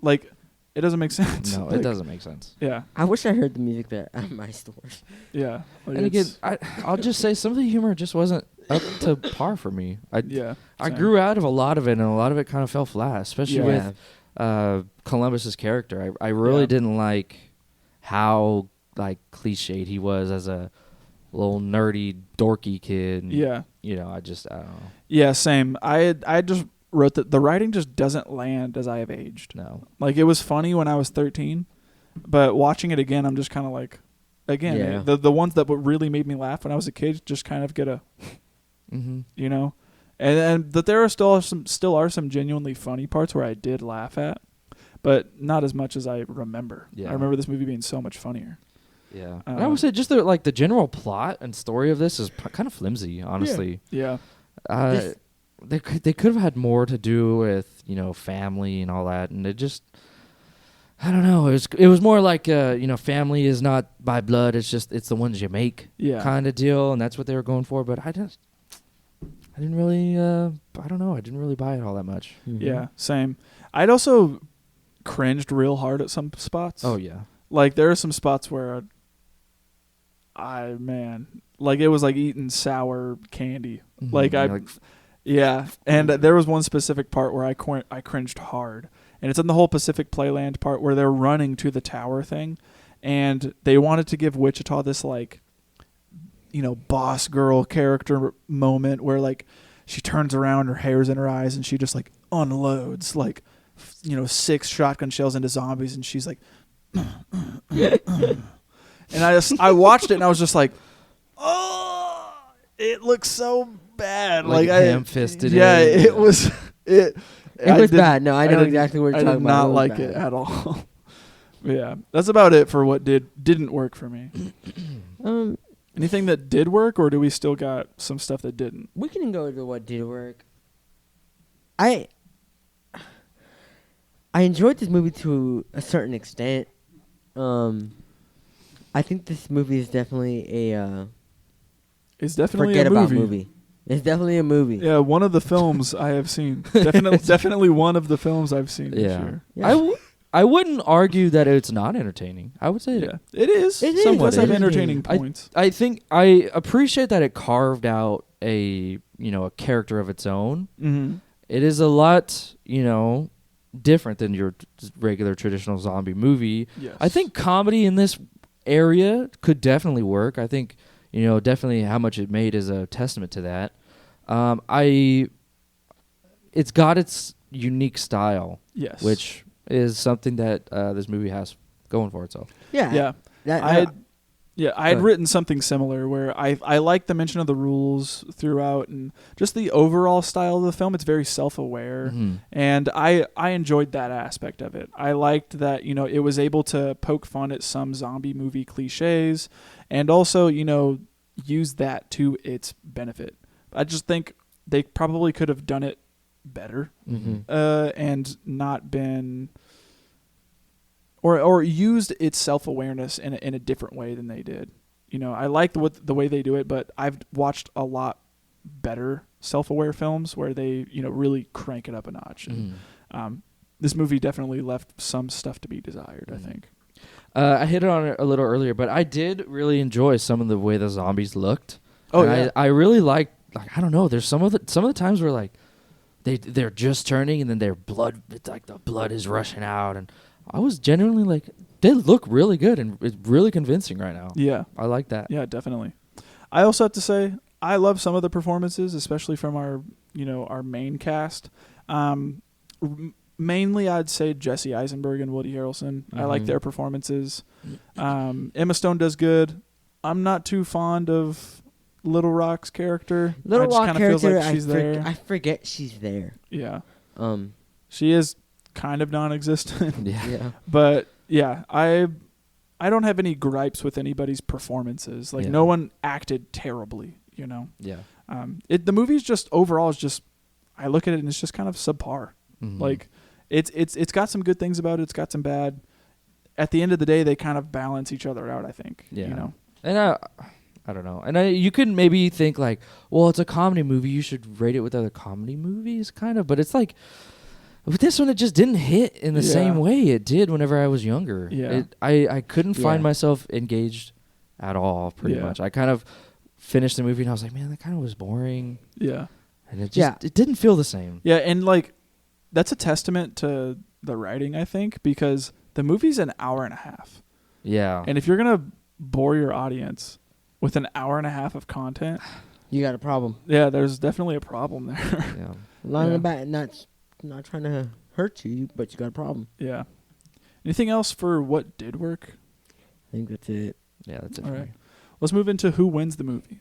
like it doesn't make sense. no, Like, it doesn't make sense. Yeah. I wish I heard the music there at my stores. Yeah. Like And again, it's- I'll just say some of the humor just wasn't up to par for me. I same. grew out of a lot of it, and a lot of it kind of fell flat, especially Yeah. with Columbus's character. I really Yeah. didn't like how like cliched he was as a little nerdy, dorky kid. And, Yeah. you know, I don't know. Yeah, same. I just wrote that the writing just doesn't land as I have aged. No. Like, it was funny when I was 13, but watching it again, I'm just kind of like, again, Yeah. the ones that really made me laugh when I was a kid just kind of get a, Mm-hmm. you know, and that there are still some genuinely funny parts where I did laugh at, but not as much as I remember. Yeah. I remember this movie being so much funnier. Yeah. And I would say just the general plot and story of this is kind of flimsy, honestly. Yeah. This- They could have had more to do with, you know, family and all that, and it just, I don't know. It was more like you know, family is not by blood. It's the ones you make kind of deal, and that's what they were going for. But I didn't really I don't know. I didn't really buy it all that much. Mhm. Yeah, same. I'd also cringed real hard at some spots. Oh yeah. Like, there are some spots where like, it was like eating sour candy. Like, yeah. And there was one specific part where I cringed hard. And it's in the whole Pacific Playland part where they're running to the tower thing. And they wanted to give Wichita this, like, you know, boss girl character moment where, like, she turns around, her hair's in her eyes, and she just, like, unloads, like, you know, 6 shotgun shells into zombies. And she's like, and I watched it and I was just like, oh, it looks so bad. Like ham-fisted. Yeah, it was. It was bad. No, I know exactly what you're talking about. I did not It was like bad. it at all. Yeah, that's about it for what didn't work for me. Anything that did work, or do we still got some stuff that didn't? We can go to what did work. I enjoyed this movie to a certain extent. I think this movie is definitely a It's definitely forget a about movie. movie. It's definitely a movie. Yeah, one of the films I have seen. Definitely one of the films I've seen this year. Yeah. I wouldn't argue that it's not entertaining. I would say Yeah, it is. It is. Some does have Entertaining. entertaining points. I think I appreciate that it carved out a character of its own. Mm-hmm. It is a lot, you know, different than your regular traditional zombie movie. Yes. I think comedy in this area could definitely work. I think, you know, definitely how much it made is a testament to that. It's got its unique style, Yes. which is something that this movie has going for itself. Yeah. I had written something similar where I like the mention of the rules throughout and just the overall style of the film. It's very self-aware, and I enjoyed that aspect of it. I liked that, you know, it was able to poke fun at some zombie movie cliches and also, you know, use that to its benefit. I just think they probably could have done it better and not been or used its self-awareness in a different way than they did. You know, I like the way they do it, but I've watched a lot better self-aware films where they, you know, really crank it up a notch. And, this movie definitely left some stuff to be desired, I think. I hit it on it a little earlier, but I did really enjoy some of the way the zombies looked. Oh, and yeah. I really liked, like, I don't know, there's some of the times where, like, they're just turning and then their blood, it's like the blood is rushing out, and I was genuinely like, they look really good and it's really convincing right now. Yeah. I like that. Yeah, definitely. I also have to say, I love some of the performances, especially from our main cast. Mainly, I'd say Jesse Eisenberg and Woody Harrelson. I like their performances. Emma Stone does good. I'm not too fond of Little Rock's character. Little Rock kinda feels character, like she's there. I forget she's there. Yeah. Um, She is kind of non-existent. yeah. But yeah, I don't have any gripes with anybody's performances. Like, no one acted terribly, you know. Yeah. The movie's just overall is just, I look at it and it's just kind of subpar. Like, it's got some good things about it. It's got some bad. At the end of the day, they kind of balance each other out, I think. Yeah. You know. And I don't know. And you could maybe think like, well, it's a comedy movie. You should rate it with other comedy movies, kind of. But it's like, with this one, it just didn't hit in the same way it did whenever I was younger. Yeah. I couldn't find myself engaged at all, pretty much. I kind of finished the movie and I was like, man, that kind of was boring. Yeah. And it just it didn't feel the same. Yeah, and like that's a testament to the writing, I think, because the movie's an hour and a half. Yeah. And if you're going to bore your audience with an hour and a half of content, You got a problem. yeah, there's definitely a problem there. Yeah. Not Yeah. about not trying to hurt you, but you got a problem. Yeah. Anything else for what did work? I think that's it. Yeah, that's it All for right. me. Let's move into who wins the movie.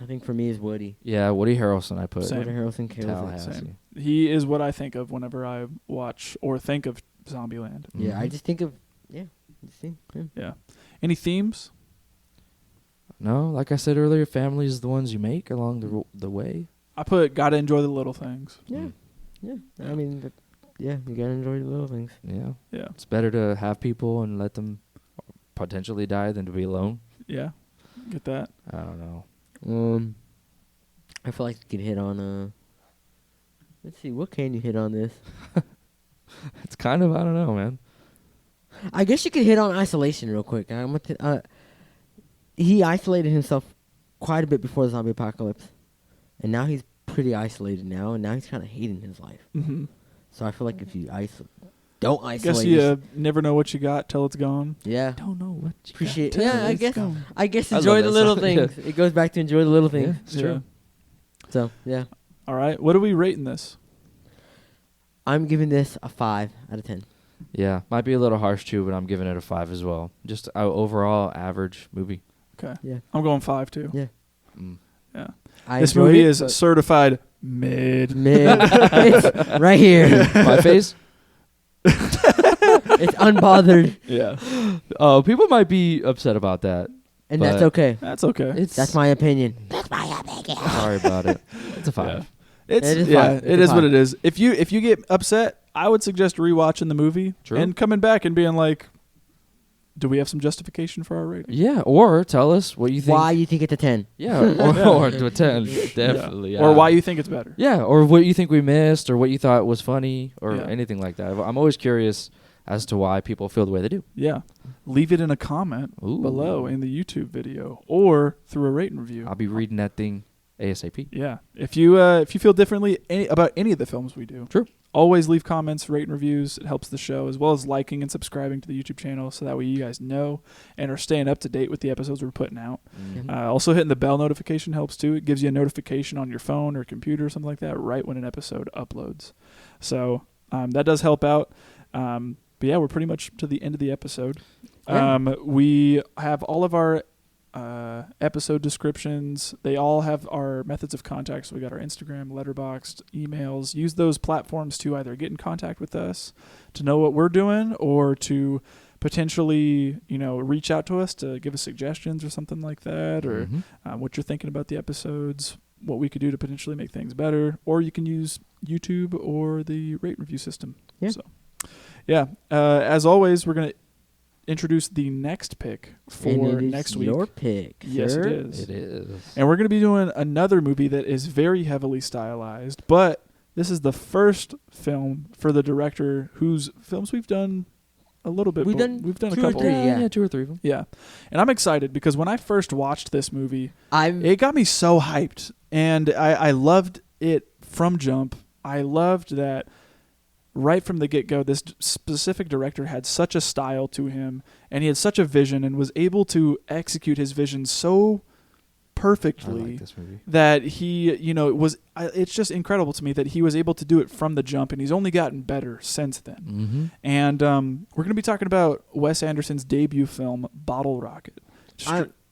I think for me is Woody. Yeah, Woody Harrelson I put. Same. Woody Harrelson kills it. Tallahassee. Same. He is what I think of whenever I watch or think of Zombieland. Yeah, I Mhm. just think of just think him. Yeah. Any themes? No, like I said earlier, family is the ones you make along the way. I put gotta enjoy the little things. Yeah, Mm. yeah. I mean, you gotta enjoy the little things. Yeah. Yeah. It's better to have people and let them potentially die than to be alone. Yeah. Get that? I don't know. I feel like you could hit on let's see, what can you hit on this? It's kind of, I don't know, man. I guess you could hit on isolation real quick. He isolated himself quite a bit before the zombie apocalypse, and now he's pretty isolated now, and now he's kind of hating his life. Mm-hmm. So I feel like if you don't I isolate, guess you never know what you got till it's gone. yeah, Don't know what you appreciate. got. Yeah, I it's guess. gone. I guess I love enjoy that the little song. things. It goes back to enjoy the little things. Yeah, it's true. So yeah, All right. What are we rating this? I'm giving this a 5 out of 10. Yeah, might be a little harsh too, but I'm giving it a 5 as well. Just overall average movie. Okay. Yeah, I'm going 5 too. yeah. Mm. Yeah. I This enjoyed movie it, is but certified mid. mid. It's right here. My face? It's unbothered, Yeah. Oh, people might be upset about that. and But that's okay. That's okay. It's That's my opinion. sorry about it. It's a 5. Yeah. It's It is yeah, fine. It's it a is what fine. it is. If you get upset, I would suggest rewatching the movie True. and coming back and being like, do we have some justification for our rating? Yeah, or tell us what you think. Why you think it's a 10? Yeah, or to a 10. Definitely. Or why you think it's better. Yeah, or what you think we missed, or what you thought was funny, or Yeah. anything like that. I'm always curious as to why people feel the way they do. Yeah. Leave it in a comment Ooh. below in the YouTube video or through a rate and review. I'll be reading that thing ASAP. Yeah. If you feel differently about any of the films we do, True. always leave comments, rate and reviews. It helps the show, as well as liking and subscribing to the YouTube channel, so that way you guys know and are staying up to date with the episodes we're putting out. Mhm. Also, hitting the bell notification helps too. It gives you a notification on your phone or computer or something like that right when an episode uploads. So that does help out. But yeah, we're pretty much to the end of the episode. Yeah. We have all of our episode descriptions. They all have our methods of contact. So we got our Instagram, Letterboxd, emails. Use those platforms to either get in contact with us, to know what we're doing, or to potentially, reach out to us to give us suggestions or something like that, or Mhm. what you're thinking about the episodes, what we could do to potentially make things better. Or you can use YouTube or the rate review system. Yeah. So, yeah. As always, we're going to introduce the next pick for And it is next week. your pick, Yes, sir. it is. It is. And we're going to be doing another movie that is very heavily stylized, but this is the first film for the director whose films we've done a little bit. We've done a 2 or couple. 3, Yeah, yeah. 2 or 3 of them. Yeah. And I'm excited because when I first watched this movie, I'm it got me so hyped, and I loved it from jump. I loved that right from the get-go, this specific director had such a style to him, and he had such a vision and was able to execute his vision so I perfectly like this movie. that he, it's just incredible to me that he was able to do it from the jump, and he's only gotten better since then. Mm-hmm. And we're going to be talking about Wes Anderson's debut film, Bottle Rocket.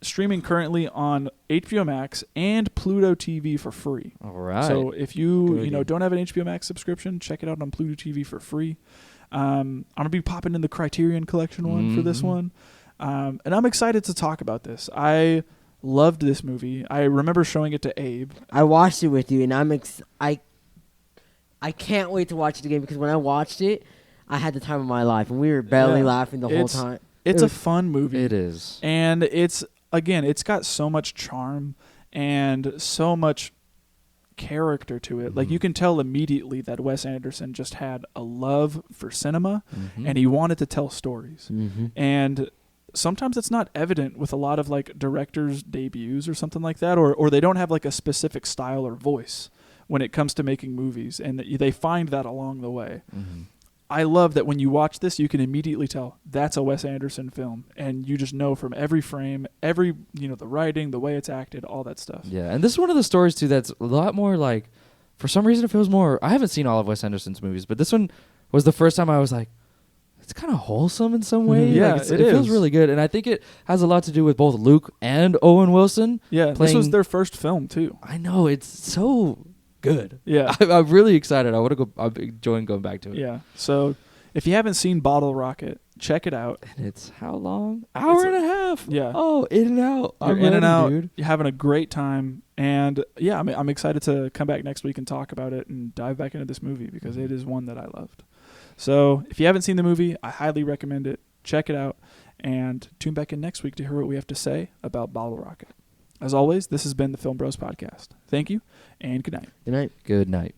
Streaming currently on HBO Max and Pluto TV for free. All right. So if you Good. don't have an HBO Max subscription, check it out on Pluto TV for free. I'm gonna be popping in the Criterion Collection one for this Mhm. one, and I'm excited to talk about this. I loved this movie. I remember showing it to Abe. I watched it with you, and I can't wait to watch it again because when I watched it, I had the time of my life, and we were belly Yeah. laughing the whole time. It's It a was- fun movie. it is. And it's got so much charm and so much character to it. Like, Mhm. you can tell immediately that Wes Anderson just had a love for cinema Mhm. and he wanted to tell stories. Mm-hmm. And sometimes it's not evident with a lot of like directors' debuts or something like that, or they don't have like a specific style or voice when it comes to making movies, and they find that along the way. Mm-hmm. I love that when you watch this, you can immediately tell that's a Wes Anderson film, and you just know from every frame, the writing, the way it's acted, all that stuff. Yeah, and this is one of the stories too that's a lot more like, for some reason it feels more. I haven't seen all of Wes Anderson's movies, but this one was the first time I was like, it's kind of wholesome in some way. Yeah, like it it feels is. really good, and I think it has a lot to do with both Luke and Owen Wilson. Yeah, this was their first film too. I know, it's so good. Yeah. I'm really excited. I want to go. I'm enjoying going back to it. Yeah. So if you haven't seen Bottle Rocket, check it out. And it's how long? Hour and a half. Yeah. Oh, in and out. You're I'm in and ready, out. dude. You're having a great time. And yeah, I'm excited to come back next week and talk about it and dive back into this movie because it is one that I loved. So if you haven't seen the movie, I highly recommend it. Check it out and tune back in next week to hear what we have to say about Bottle Rocket. As always, this has been the Film Bros Podcast. Thank you and good night. Good night. Good night.